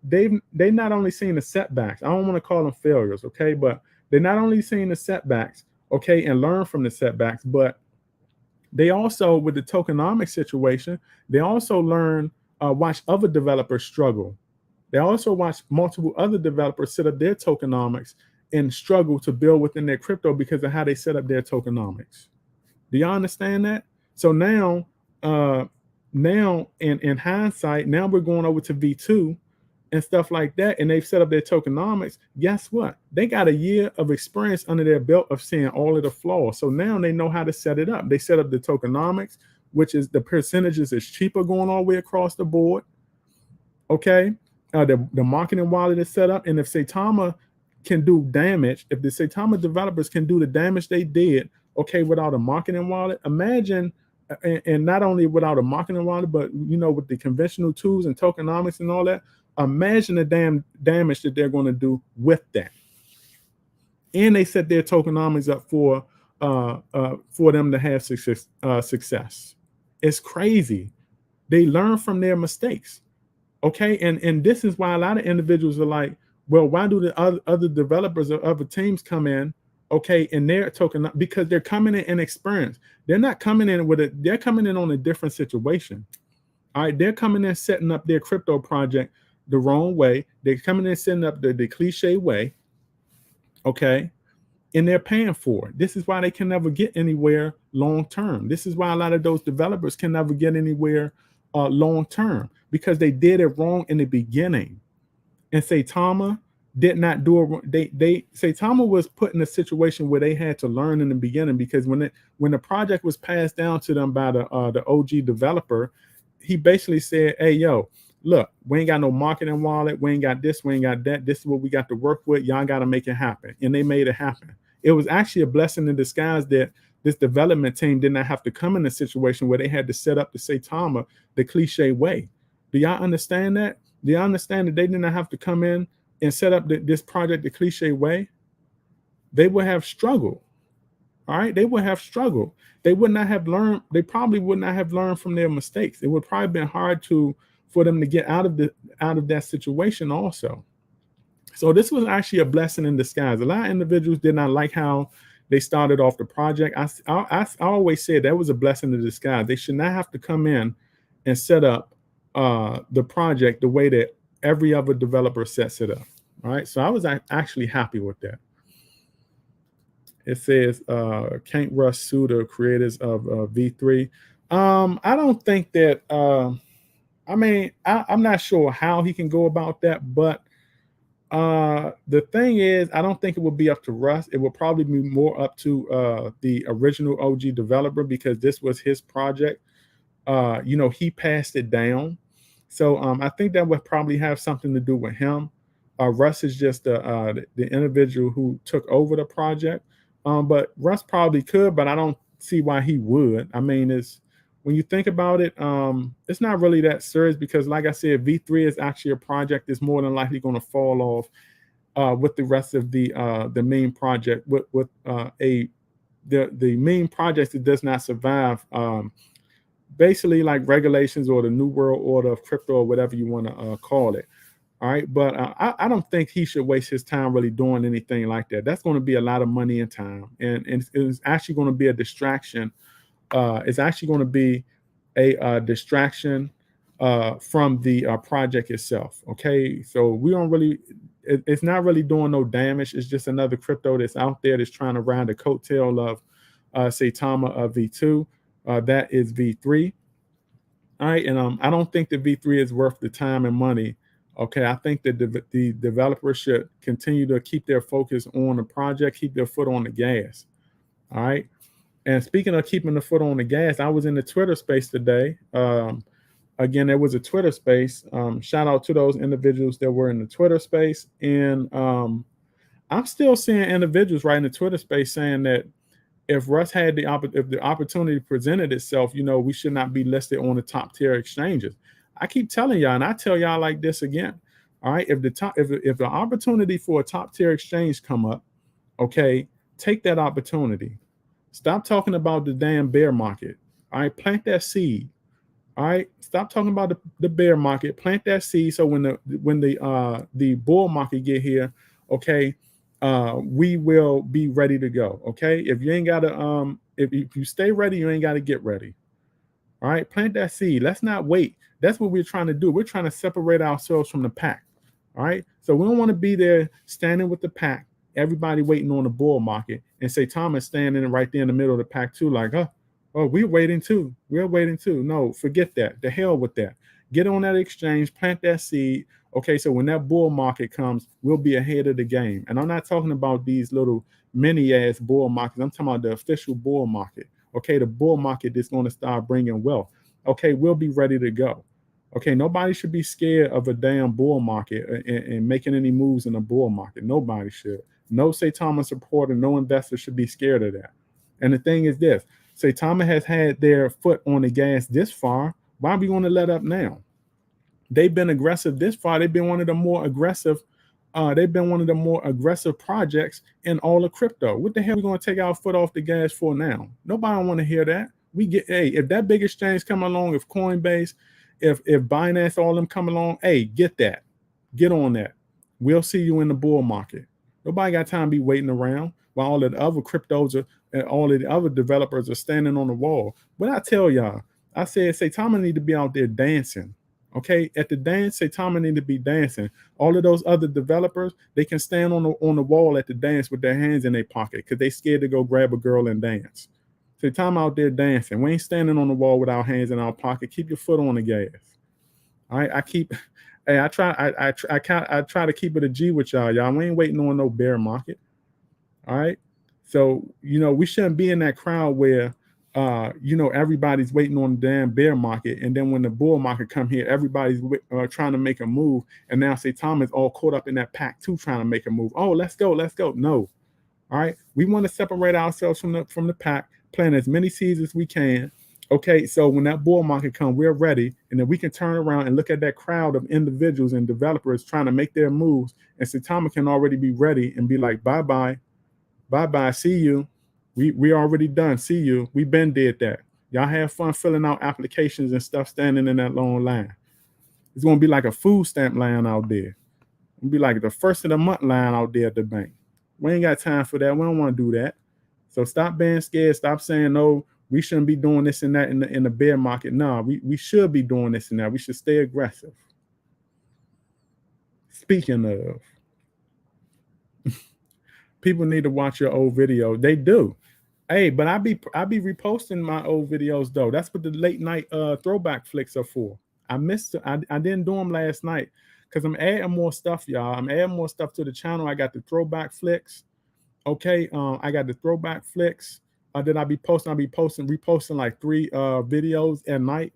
they've not only seen the setbacks. I don't want to call them failures, okay, but they're not only seeing the setbacks, okay, and learn from the setbacks, but they also, with the tokenomics situation, they also learn, watch other developers struggle. They also watch multiple other developers set up their tokenomics and struggle to build within their crypto because of how they set up their tokenomics. Do y'all understand that? So now in hindsight, now we're going over to V2 and stuff like that, and they've set up their tokenomics. Guess what? They got a year of experience under their belt of seeing all of the flaws. So now they know how to set it up. They set up the tokenomics, which is the percentages is cheaper going all the way across the board. Okay. The marketing wallet is set up. And if Saitama can do damage, if the Saitama developers can do the damage they did, okay, without a marketing wallet, imagine, and not only without a marketing wallet, but with the conventional tools and tokenomics and all that, imagine the damn damage that they're going to do with that. And they set their tokenomics up for them to have success. It's crazy. They learn from their mistakes. Okay, and this is why a lot of individuals are like, well, why do the other developers or other teams come in, okay, and their token, because they're coming in inexperienced. They're not coming in they're coming in on a different situation. All right, they're coming in setting up their crypto project the wrong way. They're coming in setting up the cliche way, okay, and they're paying for it. This is why they can never get anywhere long term. This is why a lot of those developers can never get anywhere long term, because they did it wrong in the beginning. And Saitama did not do it. Saitama was put in a situation where they had to learn in the beginning, because when the project was passed down to them by the OG developer, he basically said, hey, yo, look, we ain't got no marketing wallet. We ain't got this. We ain't got that. This is what we got to work with. Y'all got to make it happen. And they made it happen. It was actually a blessing in disguise that this development team did not have to come in a situation where they had to set up the Saitama the cliche way. Do y'all understand that? Do y'all understand that they did not have to come in and set up this project the cliche way? They would have struggled. All right, they would have struggled. They would not have learned. They probably would not have learned from their mistakes. It would probably been hard for them to get out of that situation also. So this was actually a blessing in disguise. A lot of individuals did not like how they started off the project. I always said that was a blessing in disguise. They should not have to come in and set up the project the way that every other developer sets it up. All right, so I was actually happy with that. It says can't rush Suda, creators of V3. I don't think that. I mean, I'm not sure how he can go about that, but The thing is, I don't think it would be up to Russ. It would probably be more up to the original OG developer because this was his project. He passed it down. So I think that would probably have something to do with him. Russ is just the individual who took over the project. But Russ probably could, but I don't see why he would. I mean, it's when you think about it, it's not really that serious because, like I said, V3 is actually a project that's more than likely going to fall off with the rest of the main project. With the main project that does not survive. Basically like regulations or the new world order of crypto or whatever you want to call it. All right. But I don't think he should waste his time really doing anything like that. That's going to be a lot of money and time. And it's actually going to be a distraction. It's actually going to be a distraction from the project itself. Okay. So we don't really, it's not really doing no damage. It's just another crypto that's out there that's trying to ride the coattail of Saitama of V2. That is V3. All right, and I don't think the V3 is worth the time and money. Okay, I think that the developers should continue to keep their focus on the project, keep their foot on the gas. All right, and speaking of keeping the foot on the gas, I was in the Twitter space today. Again, there was a Twitter space. Shout out to those individuals that were in the Twitter space, and I'm still seeing individuals right in the Twitter space saying that if Russ had if the opportunity presented itself, we should not be listed on the top tier exchanges. I keep telling y'all, and I tell y'all like this again. All right, if the opportunity for a top tier exchange come up, okay, take that opportunity. Stop talking about the damn bear market. All right, plant that seed. All right, stop talking about the bear market. Plant that seed so when the bull market get here, okay, we will be ready to go. Okay, if you ain't gotta if you stay ready, you ain't gotta get ready. All right, plant that seed. Let's not wait. That's what we're trying to do. We're trying to separate ourselves from the pack. All right, so we don't want to be there standing with the pack, everybody waiting on the bull market, and say Thomas standing right there in the middle of the pack too, like, oh, we're waiting too. We're waiting too. No, forget that. The hell with that. Get on that exchange, plant that seed. Okay, so when that bull market comes, we'll be ahead of the game. And I'm not talking about these little mini ass bull markets. I'm talking about the official bull market. Okay, the bull market that's going to start bringing wealth. Okay, we'll be ready to go. Okay, nobody should be scared of a damn bull market and making any moves in a bull market. Nobody should. No Saitama supporter, no investor should be scared of that. And the thing is this, Saitama has had their foot on the gas this far. Why are we going to let up now? They've been aggressive this far. They've been one of the more aggressive. They've been one of the more aggressive projects in all of crypto. What the hell are we going to take our foot off the gas for now? Nobody want to hear that. If that big exchange come along, if Coinbase, if Binance, all them come along, hey, get that. Get on that. We'll see you in the bull market. Nobody got time to be waiting around while all of the other cryptos are, and all of the other developers are standing on the wall. But I tell y'all, I said, Saitama need to be out there dancing. Okay, at the dance, Saitama need to be dancing. All of those other developers, they can stand on the wall at the dance with their hands in their pocket because they scared to go grab a girl and dance. Saitama out there dancing. We ain't standing on the wall with our hands in our pocket. Keep your foot on the gas. All right, I try to keep it a G with y'all. Y'all, we ain't waiting on no bear market. All right. So, we shouldn't be in that crowd where, everybody's waiting on the damn bear market. And then when the bull market come here, everybody's trying to make a move. And now Saitama is all caught up in that pack too, trying to make a move. Oh, let's go. No. All right. We want to separate ourselves from the pack, plant as many seeds as we can. Okay, so when that bull market comes, we're ready, and then we can turn around and look at that crowd of individuals and developers trying to make their moves, and Saitama can already be ready and be like, bye, see you. We already done. See you. We been did that. Y'all have fun filling out applications and stuff, standing in that long line. It's gonna be like a food stamp line out there. It'll be like the first of the month line out there at the bank. We ain't got time for that. We don't want to do that. So stop being scared. Stop saying no. We shouldn't be doing this and that in the bear market. No, we should be doing this and that. We should stay aggressive. Speaking of, people need to watch your old video. They do. Hey, but I be reposting my old videos though. That's what the late night throwback flicks are for. I didn't do them last night because I'm adding more stuff, y'all. I'm adding more stuff to the channel. I got the throwback flicks. Okay, I got the throwback flicks that I be posting. Reposting like 3 videos at night,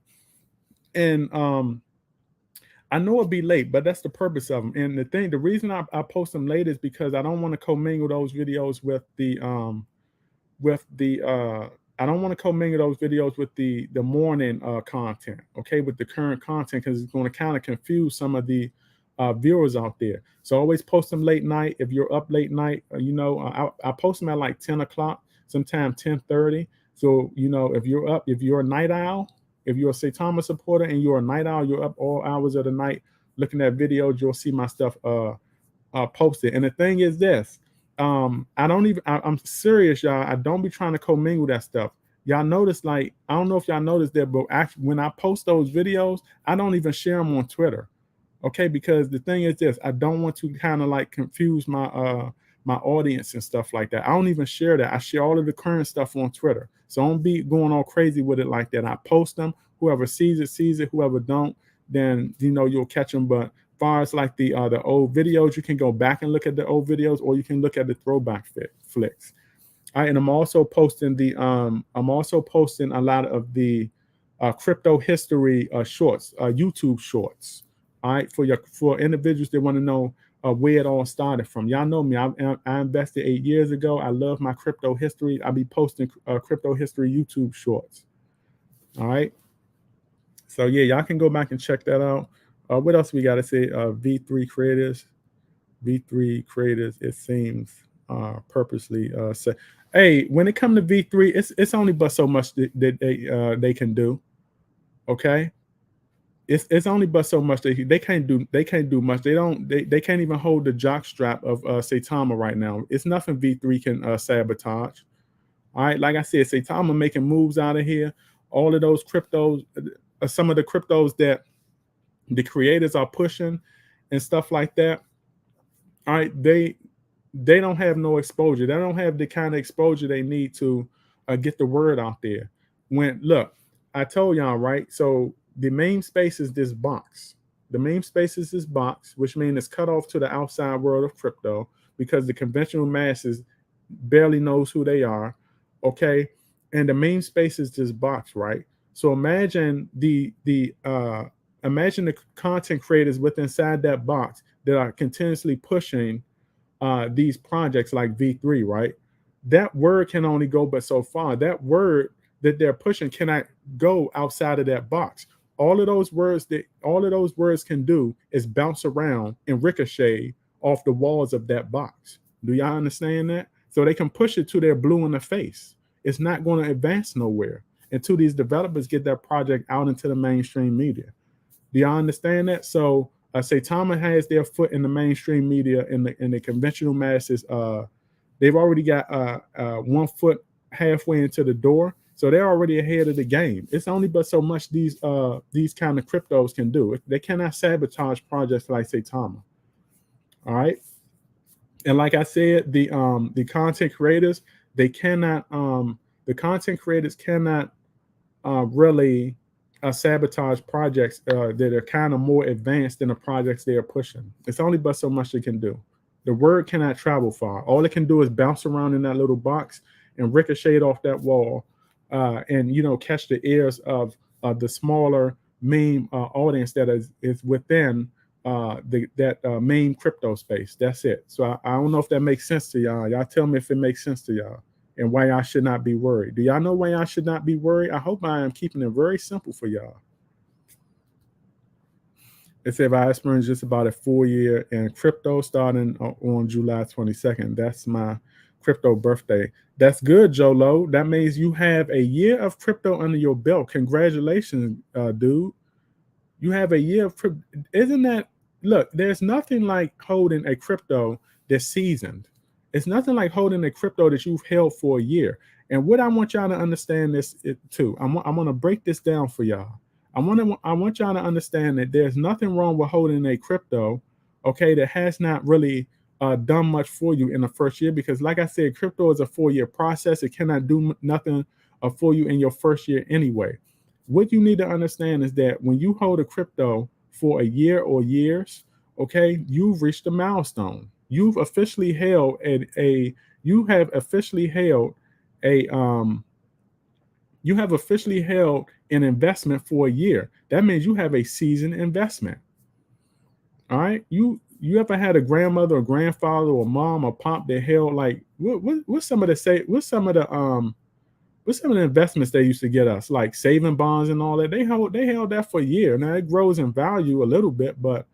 and I know it'll be late, but that's the purpose of them. And the reason I post them late is because I don't want to commingle those videos with the I don't want to commingle those videos with the morning content, okay, with the current content, because it's going to kind of confuse some of the viewers out there. So always post them late night. If you're up late night, I post them at like 10 o'clock, sometime 10:30. So if you're up, if you're a night owl, if you're a Saitama supporter and you're a night owl, you're up all hours of the night looking at videos, you'll see my stuff posted. And the thing is this, I'm serious, y'all. I don't be trying to commingle that stuff. Y'all notice, like, I don't know if y'all noticed that, but actually, when I post those videos, I don't even share them on Twitter. Okay, because the thing is this, I don't want to kind of like confuse my audience and stuff like that. I don't even share that. I share all of the current stuff on Twitter. So I don't be going all crazy with it like that. I post them. Whoever sees it. Whoever don't, then you'll catch them. But far as like the old videos, you can go back and look at the old videos, or you can look at the throwback flicks. All right, and I'm also posting a lot of the crypto history shorts, YouTube shorts. All right, for individuals that want to know where it all started from. Y'all know me. I invested 8 years ago. I love my crypto history. I'll be posting crypto history YouTube shorts. All right. So yeah, y'all can go back and check that out. What else we got to say? V3 creators. It seems purposely say, hey, when it comes to V3, it's only but so much that they can do. Okay. It's only but so much they can't do much. They can't even hold the jock strap of Saitama right now. It's nothing V3 can sabotage. All right, like I said, Saitama making moves out of here. All of those cryptos, some of the cryptos that the creators are pushing and stuff like that. All right, they don't have no exposure. They don't have the kind of exposure they need to get the word out there. Look, I told y'all, right? So the main space is this box. The main space is this box, which means it's cut off to the outside world of crypto because the conventional masses barely knows who they are. Okay. And the main space is this box, right? So imagine the content creators within inside that box that are continuously pushing these projects like V3, right? That word can only go but so far. That word that they're pushing cannot go outside of that box. All of those words can do is bounce around and ricochet off the walls of that box. Do y'all understand that? So they can push it to their blue in the face. It's not going to advance nowhere until these developers get that project out into the mainstream media. Do y'all understand that? So Saitama has their foot in the mainstream media in the conventional masses. They've already got 1 foot halfway into the door, so they're already ahead of the game. It's only but so much these kind of cryptos can do. They cannot sabotage projects like Saitama. All right, and like I said, the content creators cannot really sabotage projects that are kind of more advanced than the projects they are pushing. It's only but so much they can do. The word cannot travel far. All it can do is bounce around in that little box and ricochet off that wall, and catch the ears of the smaller meme audience that is within that main crypto space. That's it. So I don't know if that makes sense to y'all. Y'all tell me if it makes sense to y'all and why y'all should not be worried. Do y'all know why y'all should not be worried? I hope I am keeping it very simple for y'all. It said I experienced just about a full year in crypto starting on July 22nd. That's my crypto birthday. That's good, Jolo. That means you have a year of crypto under your belt. Congratulations, dude. You have a year of crypto. Isn't that, look, there's nothing like holding a crypto that's seasoned. It's nothing like holding a crypto that you've held for a year. And what I want y'all to understand too. I'm going to break this down for y'all. I want y'all to understand that there's nothing wrong with holding a crypto, okay, that has not really done much for you in the first year, because like I said, crypto is a 4-year process. It cannot do nothing for you in your first year anyway. What you need to understand is that when you hold a crypto for a year or years, Okay, you've reached a milestone. You've officially held a you have officially held a you have officially held an investment for a year. That means you have a seasoned investment. All right. You ever had a grandmother or grandfather or mom or pop that held like what's some of the say what's some of the investments they used to get us, like saving bonds and all that? They held that for a year. Now it grows in value a little bit, but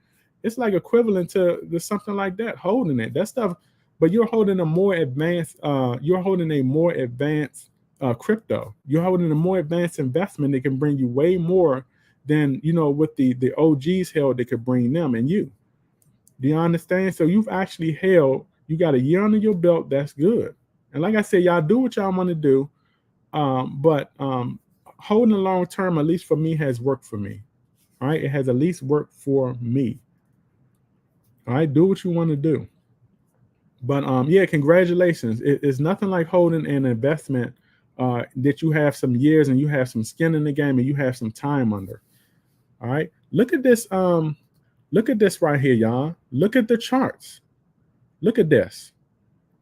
it's like equivalent to something like that, holding it. That stuff, but you're holding a more advanced crypto. You're holding a more advanced investment that can bring you way more than what the OGs held that could bring them and you. Do you understand? So you've actually held, you got a year under your belt, that's good. And like I said, y'all do what y'all want to do, but holding a long term, at least for me, has worked for me. All right, it has at least worked for me. All right, do what you want to do. But yeah, congratulations. It's nothing like holding an investment that you have some years and you have some skin in the game and you have some time under. All right, look at this. Look at this right here, y'all. Look at the charts. Look at this.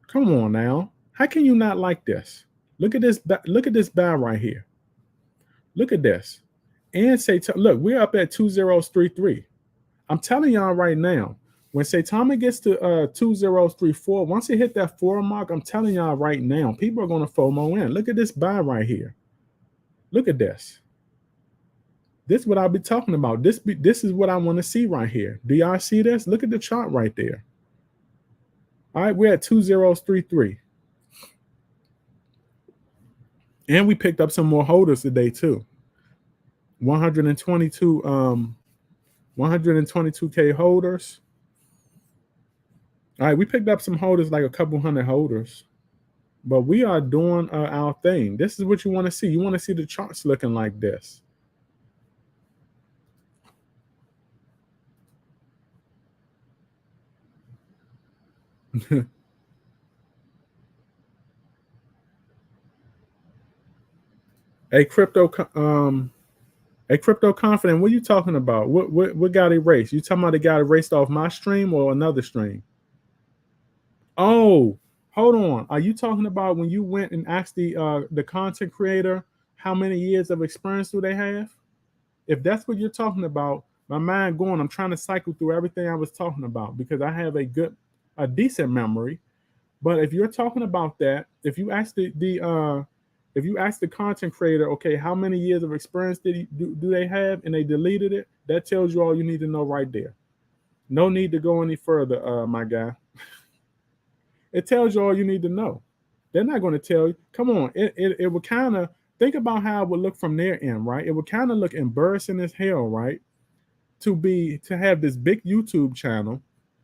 Come on now. How can you not like this? Look at this. Look at this buy right here. Look at this. And say, look, we're up at 2033. I'm telling y'all right now, when Saitama gets to 2034, once it hit that 4 mark, I'm telling y'all right now, people are going to FOMO in. Look at this buy right here. Look at this. This is what I'll be talking about. This is what I want to see right here. Do y'all see this? Look at the chart right there. All right, we're at 2033. And we picked up some more holders today too. 122K holders. All right, we picked up some holders, like a couple hundred holders. But we are doing our thing. This is what you want to see. You want to see the charts looking like this. A crypto confident. What are you talking about? What got erased? You talking about it got erased off my stream or another stream? Oh, hold on. Are you talking about when you went and asked the content creator how many years of experience do they have? If that's what you're talking about, my mind going. I'm trying to cycle through everything I was talking about because I have a decent memory. But if you're talking about that, if you ask the content creator, okay, how many years of experience do they have, and they deleted it, that tells you all you need to know right there. No need to go any further, my guy. It tells you all you need to know. They're not going to tell you. Come on, it would kind of think about how it would look from their end, right? It would kind of look embarrassing as hell, right? To have this big YouTube channel,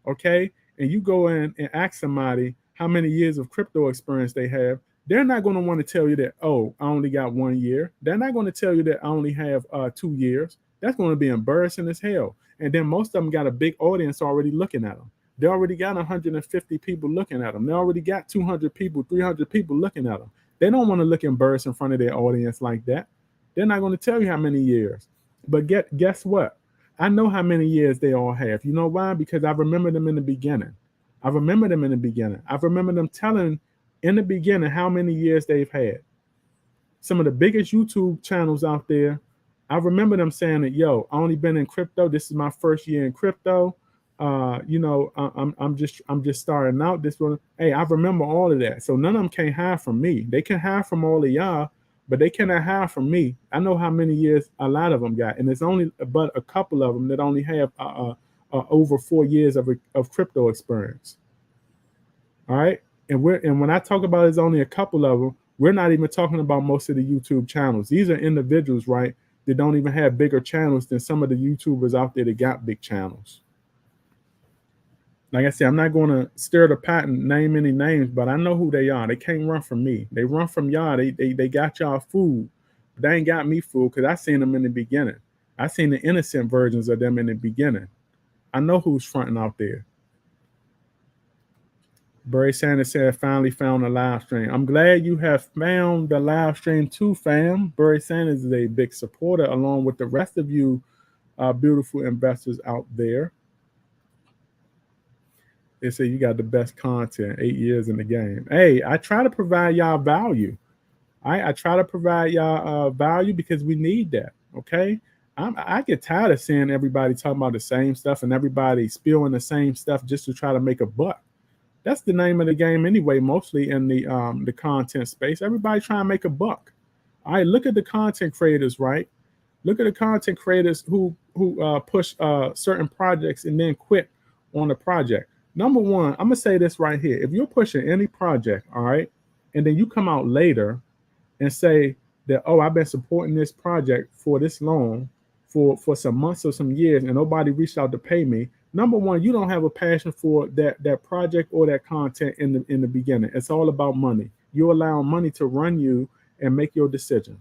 okay, and you go in and ask somebody how many years of crypto experience they have, they're not going to want to tell you that, oh, I only got 1 year. They're not going to tell you that I only have 2 years. That's going to be embarrassing as hell. And then most of them got a big audience already looking at them. They already got 150 people looking at them. They already got 200 people, 300 people looking at them. They don't want to look embarrassed in front of their audience like that. They're not going to tell you how many years. But guess what? I know how many years they all have. You know why? Because I remember them in the beginning. I remember them in the beginning. I remember them telling in the beginning how many years they've had. Some of the biggest YouTube channels out there, I remember them saying that, yo, I only been in crypto. This is my first year in crypto. I'm just starting out this one. Hey, I remember all of that. So none of them can't hide from me. They can hide from all of y'all, but they cannot hide from me. I know how many years a lot of them got, and it's only but a couple of them that only have over 4 years of crypto experience. All right, and when I talk about it's only a couple of them, we're not even talking about most of the YouTube channels. These are individuals, right, that don't even have bigger channels than some of the YouTubers out there that got big channels. Like I said, I'm not going to stir the pot and name any names, but I know who they are. They can't run from me. They run from y'all. They got y'all fooled. But they ain't got me fooled because I seen them in the beginning. I seen the innocent versions of them in the beginning. I know who's fronting out there. Barry Sanders said, finally found a live stream. I'm glad you have found the live stream too, fam. Barry Sanders is a big supporter along with the rest of you beautiful investors out there. They say you got the best content, 8 years in the game. Hey, I try to provide y'all value. I try to provide y'all value because we need that. Okay. I get tired of seeing everybody talking about the same stuff and everybody spewing the same stuff just to try to make a buck. That's the name of the game anyway, mostly in the content space. Everybody trying to make a buck. All right, look at the content creators, right? Look at the content creators who push certain projects and then quit on the project. Number one, I'm gonna say this right here: if you're pushing any project, all right, and then you come out later and say that, oh, I've been supporting this project for this long, for some months or some years, and nobody reached out to pay me. Number one, you don't have a passion for that project or that content in the beginning. It's all about money. You allow money to run you and make your decisions.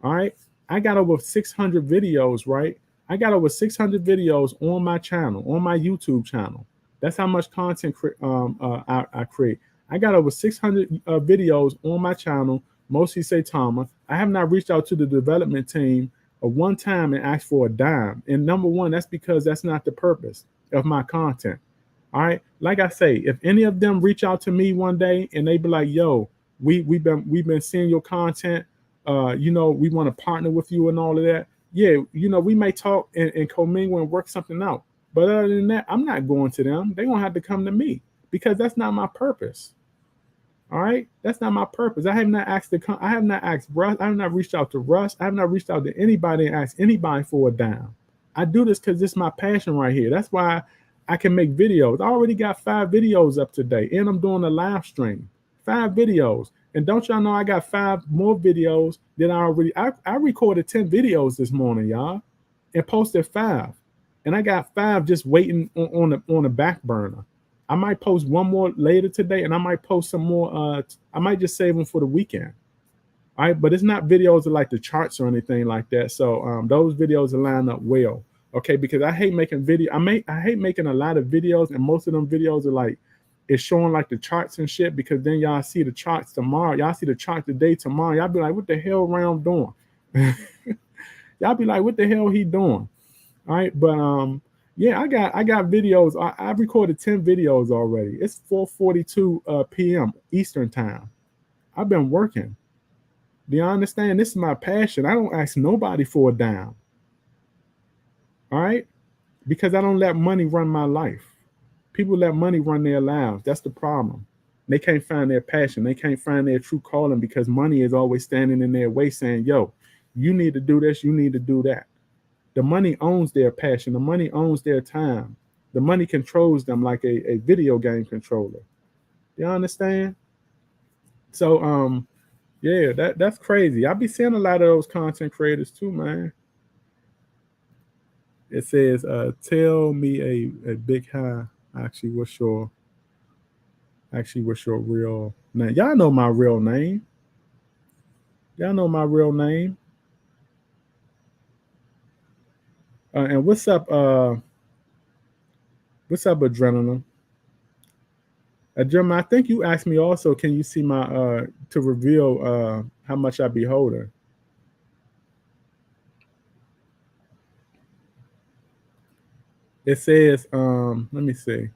All right. I got over 600 videos, right? I got over 600 videos on my channel, on my YouTube channel. That's how much content I create. I got over 600 videos on my channel, mostly Saitama. I have not reached out to the development team one time and asked for a dime. And number one, that's because that's not the purpose of my content. All right. Like I say, if any of them reach out to me one day and they be like, yo, we've been seeing your content. We want to partner with you and all of that. Yeah, we may talk and commingle and work something out. But other than that, I'm not going to them. They're gonna have to come to me because that's not my purpose. All right, that's not my purpose. I have not asked I have not asked Russ. I have not reached out to Russ. I have not reached out to anybody and asked anybody for a dime. I do this because it's my passion right here. That's why I can make videos. I already got 5 videos up today, and I'm doing a live stream. 5 videos. And don't y'all know I got 5 more videos than I recorded 10 videos this morning, y'all, and posted 5. And I got 5 just waiting on the back burner. I might post one more later today, and I might post some more. I might just save them for the weekend. All right, but it's not videos of like the charts or anything like that. So those videos will line up well. Okay, because I hate making I hate making a lot of videos, and most of them videos are like it's showing like the charts and shit, because then y'all see the charts tomorrow. Y'all see the chart today, tomorrow. Y'all be like, what the hell Round doing? Y'all be like, what the hell he doing? All right, but yeah, I got videos. I recorded 10 videos already. It's 4:42 p.m. Eastern time. I've been working. Do you understand? This is my passion. I don't ask nobody for a dime. All right, because I don't let money run my life. People let money run their lives. That's the problem. They can't find their passion. They can't find their true calling because money is always standing in their way saying, yo, you need to do this, you need to do that. The money owns their passion. The money owns their time. The money controls them like a video game controller. You understand? So yeah, that's crazy. I be seeing a lot of those content creators too, man. It says, tell me a big high. Actually, what's your real name? Y'all know my real name. Y'all know my real name. And what's up, Adrenaline? Jim, I think you asked me also, can you see my to reveal how much I be holding? It says, let me see.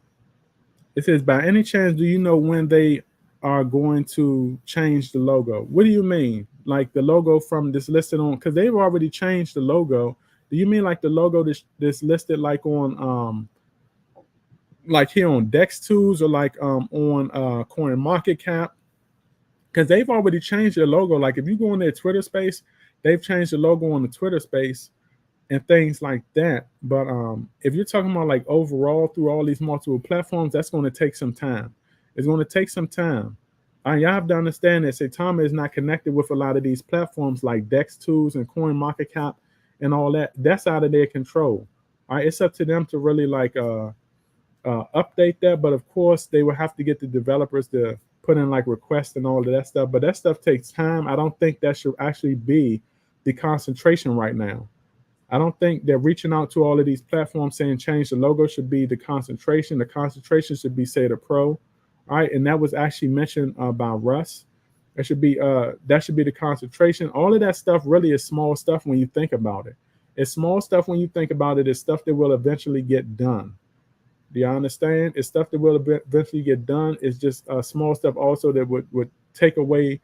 It says, by any chance, do you know when they are going to change the logo? What do you mean? Like the logo from this listed on, because they've already changed the logo. Do you mean like the logo that's listed like on like here on Dex Tools or like on Coin Market Cap? Because they've already changed their logo. Like if you go in their Twitter space, they've changed the logo on the Twitter space and things like that. But if you're talking about like overall through all these multiple platforms, that's going to take some time. It's going to take some time. Y'all have to understand that Saitama is not connected with a lot of these platforms like Dex Tools and Coin Market Cap and all that. That's out of their control. All right, it's up to them to really like update that. But of course, they will have to get the developers to put in like requests and all of that stuff. But that stuff takes time. I don't think that should actually be the concentration right now. I don't think they're reaching out to all of these platforms saying change the logo should be the concentration. The concentration should be, say, the pro. All right, and that was actually mentioned by Russ. That should be the concentration. All of that stuff really is small stuff when you think about it. It's small stuff when you think about it. It's stuff that will eventually get done. Do you understand? It's stuff that will eventually get done. It's just small stuff also that would take away,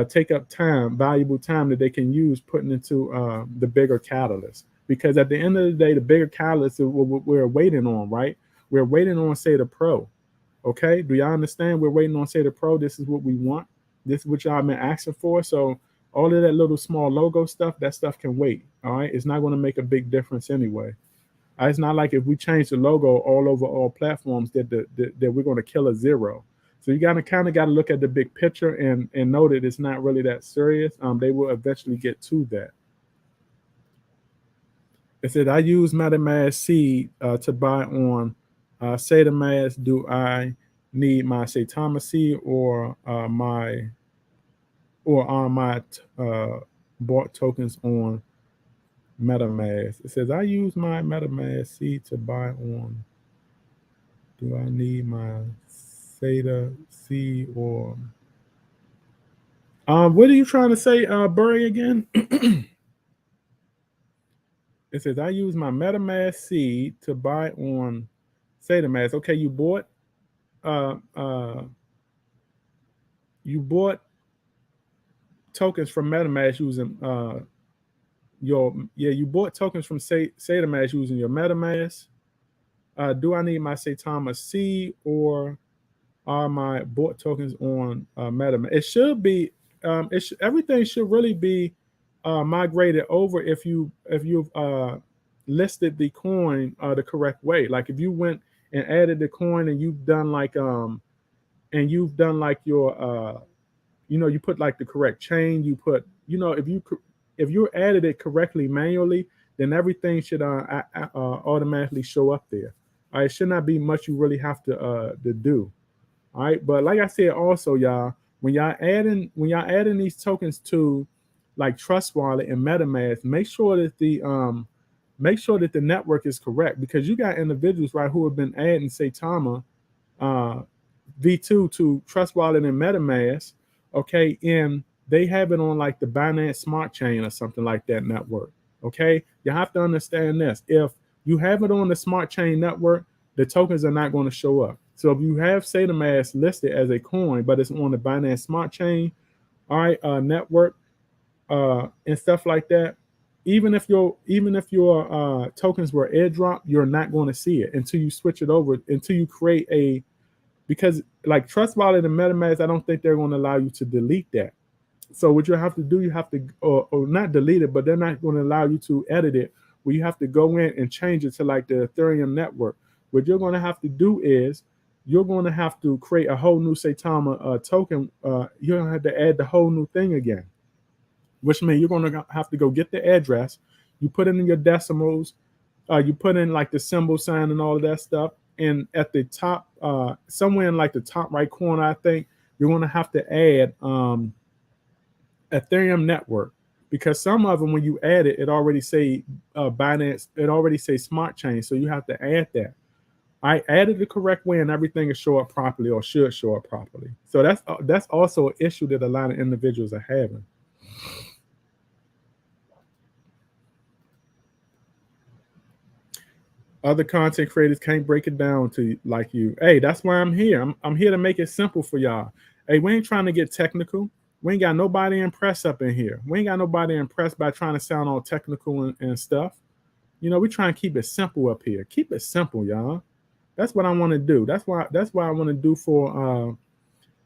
take up time, valuable time that they can use putting into the bigger catalyst. Because at the end of the day, the bigger catalyst is what we're waiting on, right? We're waiting on, say, the pro. Okay, do y'all understand? We're waiting on, say, the pro. This is what we want. This is what y'all been asking for. So all of that little small logo stuff, that stuff can wait. All right, it's not going to make a big difference anyway. It's not like if we change the logo all over all platforms that we're going to kill a zero. So you gotta kind of got to look at the big picture and know that it's not really that serious. They will eventually get to that. It said I use MetaMask Seed to buy on Saitama. Do I need my Saitama seed or are my bought tokens on MetaMask? It says I use my MetaMask seed to buy on. Do I need my SATA seed or what are you trying to say, Burry, again? It says I use my MetaMask seed to buy on SATA. Okay, uh uh you bought tokens from MetaMask using you bought tokens from SATA using your MetaMask. Do I need my Saitama C or are my bought tokens on MetaMask? It should be everything should really be migrated over if you've listed the coin the correct way. Like if you went and added the coin and you've done like your you put like the correct chain. You put if you added it correctly manually, then everything should automatically show up there. It should not be much you really have to do. All right, but like I said, also y'all, when y'all adding these tokens to like Trust Wallet and MetaMask, make sure that the network is correct because you got individuals right who have been adding Saitama uh, V2 to Trust Wallet and MetaMask, okay, and they have it on like the Binance Smart Chain or something like that network. Okay, you have to understand this. If you have it on the Smart Chain network, the tokens are not going to show up. So if you have Saitama listed as a coin, but it's on the Binance Smart Chain, all right, network, and stuff like that, even if your tokens were airdropped, you're not going to see it until you switch it over, until you create a because like Trust Wallet and MetaMask, I don't think they're going to allow you to delete that. So what you have to do, you have to or not delete it, but they're not going to allow you to edit it. Where you have to go in and change it to like the Ethereum network. What you're going to have to do is you're going to have to create a whole new Saitama token. You're going to have to add the whole new thing again, which means you're going to have to go get the address. You put in your decimals. You put in like the symbol sign and all of that stuff. And at the top, somewhere in like the top right corner, I think you're going to have to add Ethereum network because some of them, when you add it, it already say Binance, it already say Smart Chain, so you have to add that. I added the correct way, and everything is show up properly or should show up properly. So that's also an issue that a lot of individuals are having. Other content creators can't break it down to like you. Hey, that's why I'm here. I'm here to make it simple for y'all. Hey, we ain't trying to get technical. We ain't got nobody impressed up in here. We ain't got nobody impressed by trying to sound all technical and stuff. We try and keep it simple up here. Keep it simple, y'all. That's what I want to do. That's why I want to do for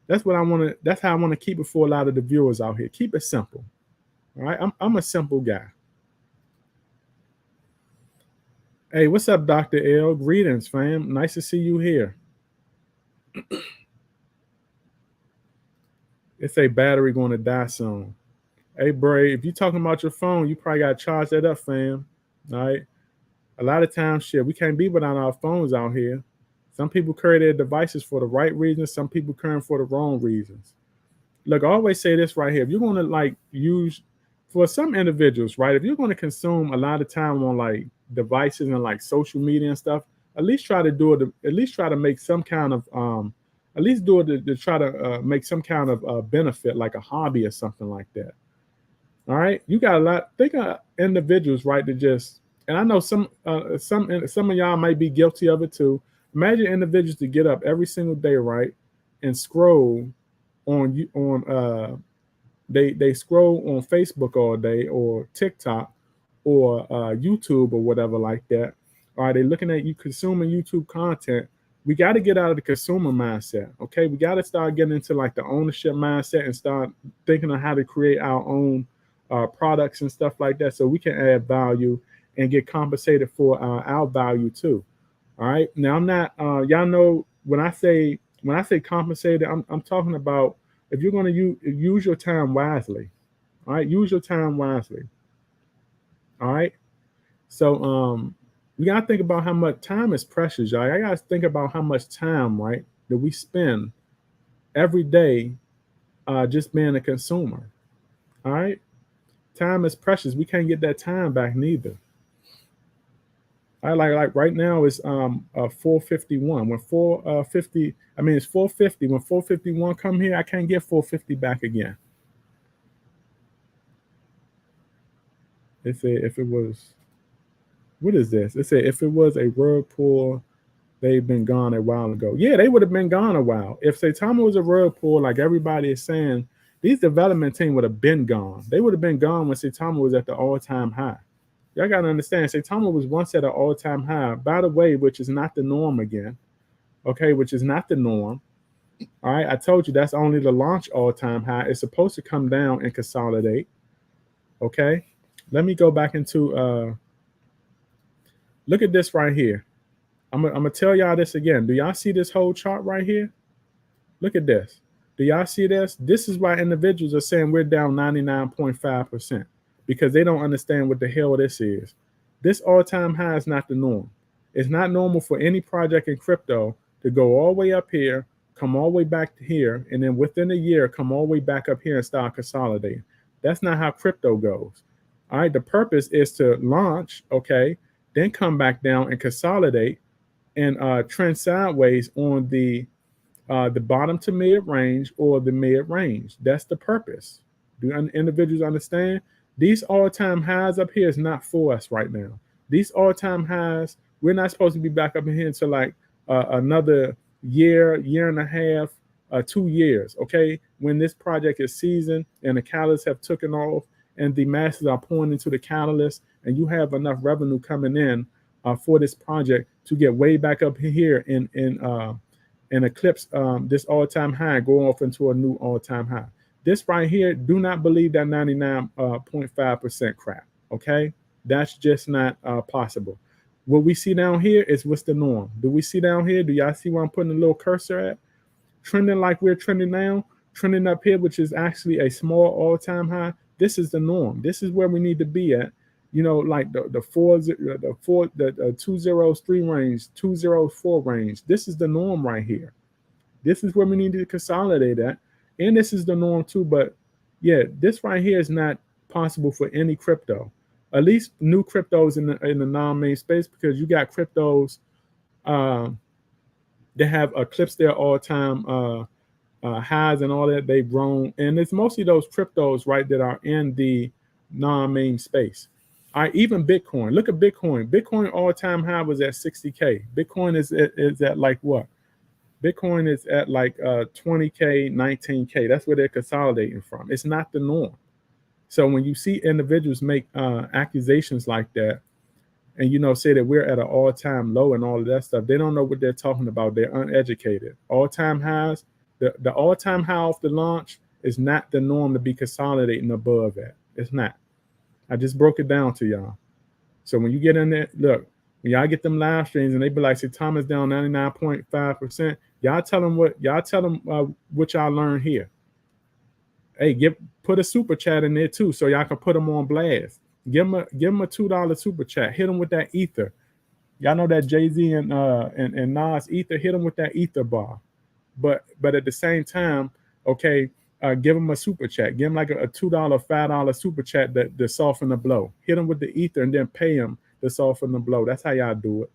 that's how I want to keep it for a lot of the viewers out here. Keep it simple. All right. I'm a simple guy. Hey, what's up, Dr. L? Greetings, fam. Nice to see you here. It's a battery going to die soon. Hey, Bray, if you're talking about your phone, you probably got to charge that up, fam. All right. A lot of times, shit, we can't be without our phones out here. Some people carry their devices for the right reasons. Some people carry them for the wrong reasons. Look, I always say this right here. If you're going to like use, for some individuals, right, if you're going to consume a lot of time on like devices and like social media and stuff, at least try to do it, at least try to make some kind of, at least do it to try to make some kind of benefit, like a hobby or something like that. All right. You got a lot, think of individuals, right, to just, and I know some of y'all might be guilty of it too. Imagine individuals to get up every single day, right, and scroll they scroll on Facebook all day or TikTok or YouTube or whatever like that. All right, they're looking at you consuming YouTube content. We got to get out of the consumer mindset. Okay, we got to start getting into like the ownership mindset and start thinking of how to create our own products and stuff like that, so we can add value and get compensated for our value too. All right. Now I'm not. Y'all know when I say compensated, I'm talking about if you're going to use your time wisely. All right. Use your time wisely. All right. So we gotta think about how much time is precious, y'all. I gotta think about how much time, right, that we spend every day just being a consumer. All right. Time is precious. We can't get that time back neither. I like right now it's 4:51. When 4:50, I mean it's 4:50. When 4:51 come here, I can't get 4:50 back again. They say if it was, what is this? They say if it was a whirlpool, they've been gone a while ago. Yeah, they would have been gone a while. If Saitama was a whirlpool, like everybody is saying, these development team would have been gone. They would have been gone when Saitama was at the all-time high. Y'all gotta understand, Saitama was once at an all-time high, by the way, which is not the norm again. Okay, which is not the norm. All right, I told you that's only the launch all-time high. It's supposed to come down and consolidate. Okay, let me go back into look at this right here. I'm gonna tell y'all this again. Do y'all see this whole chart right here? Look at this. Do y'all see this? This is why individuals are saying we're down 99.5% because they don't understand what the hell this is. This all-time high is not the norm. It's not normal for any project in crypto to go all the way up here, come all the way back to here, and then within a year come all the way back up here and start consolidating. That's not how crypto goes. All right, the purpose is to launch, okay, then come back down and consolidate and trend sideways on the bottom to mid range or the mid range. That's the purpose. Do individuals understand? These all-time highs up here is not for us right now. These all-time highs, we're not supposed to be back up in here until like another year and a half, 2 years. Okay, when this project is seasoned and the catalysts have taken off and the masses are pouring into the catalyst, and you have enough revenue coming in for this project to get way back up here and eclipse this all-time high, go off into a new all-time high. This right here, do not believe that 99.5% crap. Okay, that's just not possible. What we see down here is what's the norm. Do we see down here? Do y'all see where I'm putting a little cursor at? Trending like we're trending now, trending up here, which is actually a small all-time high. This is the norm. This is where we need to be at. You know, like the 203 range, 204 range. This is the norm right here. This is where we need to consolidate at, and this is the norm too. But yeah, this right here is not possible for any crypto. At least new cryptos in the non-main space, because you got cryptos that have eclipsed their all-time highs and all that. They've grown, and it's mostly those cryptos, right, that are in the non-main space. All right, even Bitcoin. Look at Bitcoin. Bitcoin all-time high was at 60K. Bitcoin is at like what? Bitcoin is at like 20K, 19K. That's where they're consolidating from. It's not the norm. So when you see individuals make accusations like that, and say that we're at an all-time low and all of that stuff, they don't know what they're talking about. They're uneducated. All-time highs, the all-time high off the launch is not the norm to be consolidating above that. It's not. I just broke it down to y'all. So when you get in there, look, when y'all get them live streams and they be like, say Thomas down 99.5%, y'all tell them what y'all learned here. Hey, put a super chat in there too, so y'all can put them on blast. Give them a $2 super chat. Hit them with that ether. Y'all know that Jay-Z and Nas ether. Hit them with that ether bar. But at the same time, okay, give them a super chat. Give them like a $2, $5 super chat to soften the blow. Hit them with the ether and then pay them to soften the blow. That's how y'all do it.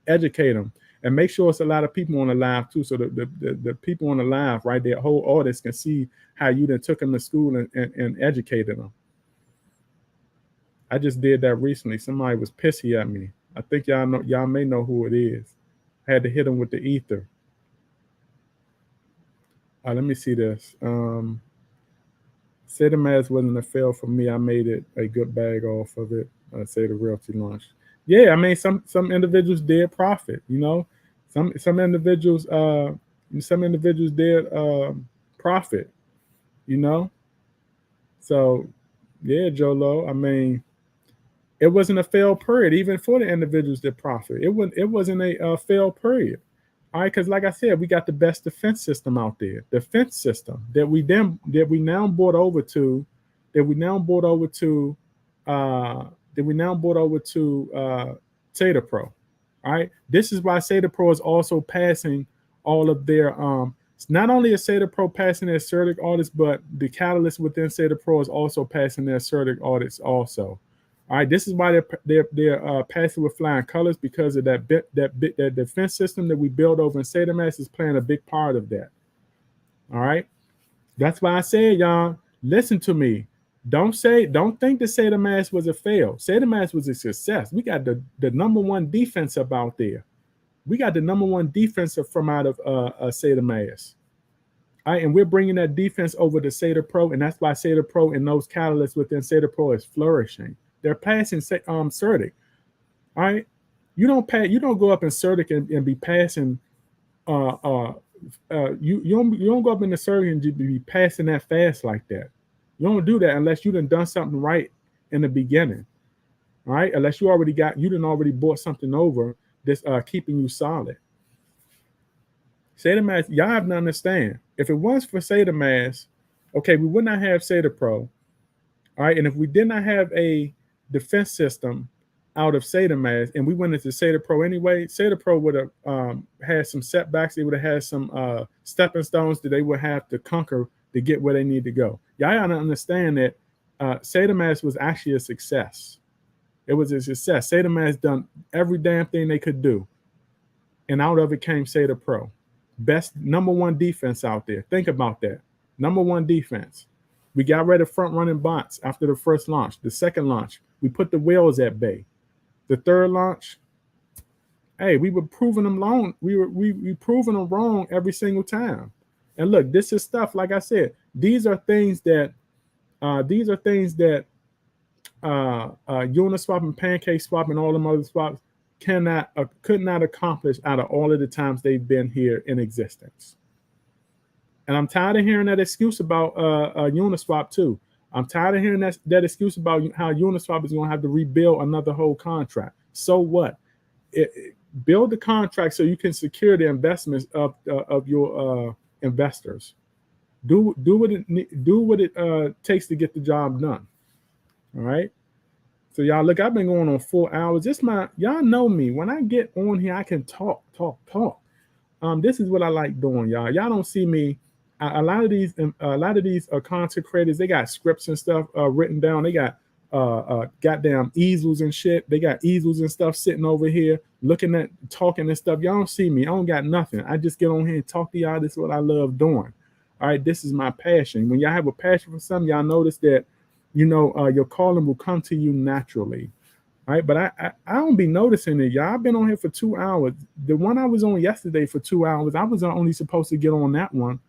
Educate them. And make sure it's a lot of people on the live too, so the people on the live, right, their whole audience can see how you then took them to school and educated them. I just did that recently. Somebody was pissy at me. I think y'all may know who it is. Had to hit him with the ether. Let me see this. Say the mask wasn't a fail for me. I made it a good bag off of it. Say the realty launch. Yeah, I mean some individuals did profit. You know, some individuals did profit. You know, so yeah, Jolo. I mean, it wasn't a failed period even for the individuals that profit. It wasn't a failed period. All right, because like I said, we got the best defense system out there. Defense system that we now brought over to, that we now brought over to, that we now brought over to Sata Pro. All right, this is why Sata Pro is also passing all of their not only is Sata Pro passing their CERTIC audits, but the catalyst within Sata Pro is also passing their CERTIC audits also. All right, this is why they're passing with flying colors, because of that defense system that we build over in Saitama is playing a big part of that. All right, that's why I said, y'all, listen to me. Don't think that Saitama was a fail. Saitama was a success. We got the number one defense up out there. We got the number one defense from out of Saitama. All right, and we're bringing that defense over to Sata Pro, and that's why Sata Pro and those catalysts within Sata Pro is flourishing. They're passing CERTIC. All right, you don't go up in CERTIC and be passing. You don't go up in the CERTIC and be passing that fast like that. You don't do that unless you done something right in the beginning. All right, unless you done already bought something over that's keeping you solid. Saitama, y'all have to understand. If it was for Saitama, okay, we would not have Sata Pro. All right, and if we did not have a defense system out of Saitama and we went into Sata Pro anyway, Sata Pro would have had some setbacks. They would have had some stepping stones that they would have to conquer to get where they need to go. Y'all gotta understand that Saitama was actually a success. It was a success. Saitama done every damn thing they could do, and out of it came Sata Pro. Best number one defense out there. Think about that. Number one defense. We got rid of front running bots after the first launch. The second launch, we put the whales at bay. The third launch, hey, we were proving them wrong. We proving them wrong every single time. And look, this is stuff, like I said, these are things that Uniswap and Pancake Swap and all them other swaps could not accomplish out of all of the times they've been here in existence. And I'm tired of hearing that excuse about Uniswap too. I'm tired of hearing that excuse about how Uniswap is going to have to rebuild another whole contract. So what? Build the contract so you can secure the investments of your investors. Do what it takes to get the job done. All right. So y'all, look, I've been going on 4 hours. Y'all know me. When I get on here, I can talk. This is what I like doing, y'all. Y'all don't see me. A lot of these content creators, they got scripts and stuff written down. They got goddamn easels and shit. They got easels and stuff sitting over here looking at, talking and stuff. Y'all don't see me. I don't got nothing. I just get on here and talk to y'all. This is what I love doing. All right, this is my passion. When y'all have a passion for something, y'all notice that, your calling will come to you naturally. All right, but I don't be noticing it, y'all. I've been on here for 2 hours. The one I was on yesterday for 2 hours, I was only supposed to get on that one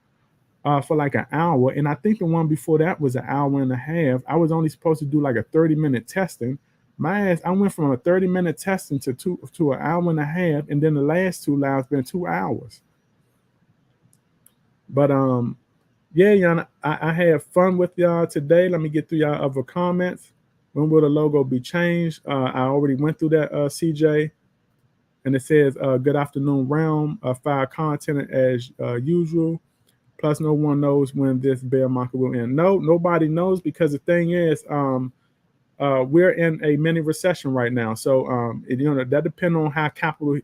for like an hour. And I think the one before that was an hour and a half. I was only supposed to do like a 30-minute testing. My ass, I went from a 30-minute testing to an hour and a half. And then the last 2 lives been 2 hours. But yeah, y'all, I had fun with y'all today. Let me get through y'all other comments. When will the logo be changed? I already went through that, CJ. And it says, good afternoon, Realm. Fire content as usual. Plus, no one knows when this bear market will end. No, nobody knows, because the thing is, we're in a mini recession right now. So, that depends on how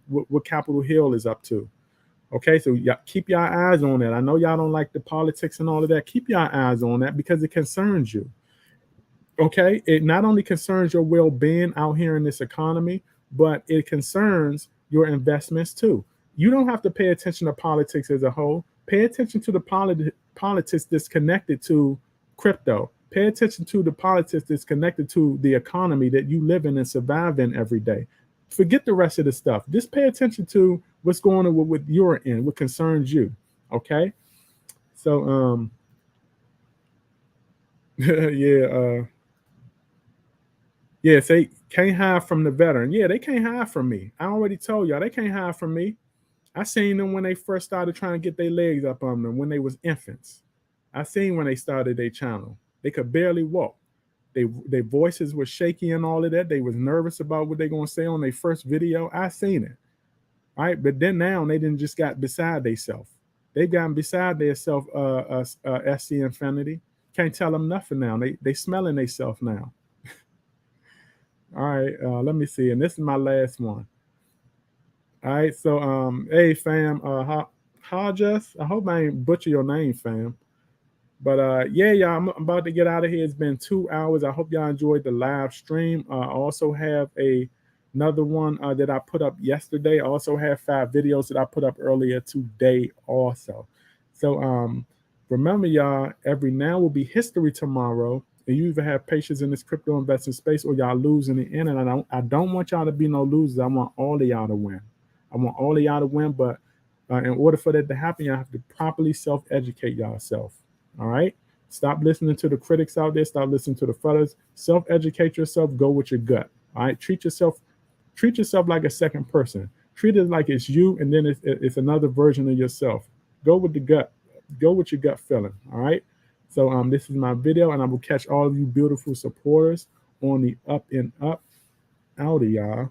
what Capitol Hill is up to. Okay, so keep your eyes on that. I know y'all don't like the politics and all of that. Keep your eyes on that, because it concerns you. Okay, it not only concerns your well-being out here in this economy, but it concerns your investments too. You don't have to pay attention to politics as a whole. Pay attention to the politics that's connected to crypto. Pay attention to the politics that's connected to the economy that you live in and survive in every day. Forget the rest of the stuff. Just pay attention to What's going on with your end? What concerns you? Okay. So yeah, yeah, say can't hide from the veteran. Yeah, they can't hide from me. I already told y'all they can't hide from me. I seen them when they first started trying to get their legs up on them when they was infants. I seen when they started their channel. They could barely walk. Their voices were shaky and all of that. They was nervous about what they gonna say on their first video. I seen it. All right, but then now they didn't just got beside themselves. They've gotten beside themselves. SC Infinity can't tell them nothing now. They smelling themselves now. All right, let me see. And this is my last one. All right, so hey fam, Hodges, I hope I ain't butcher your name, fam. But yeah, y'all, I'm about to get out of here. It's been 2 hours. I hope y'all enjoyed the live stream. I also have another one that I put up yesterday. I also have 5 videos that I put up earlier today also. So remember, y'all, every now will be history tomorrow. And you either have patience in this crypto investing space or y'all lose in the end. And I don't want y'all to be no losers. I want all of y'all to win. I want all of y'all to win. But in order for that to happen, y'all have to properly self-educate yourself. All right. Stop listening to the critics out there. Stop listening to the fudders. Self-educate yourself. Go with your gut. All right. Treat yourself like a second person. Treat it like it's you, and then it's another version of yourself. Go with the gut. Go with your gut feeling. All right. So this is my video, and I will catch all of you beautiful supporters on the up and up. Out of y'all.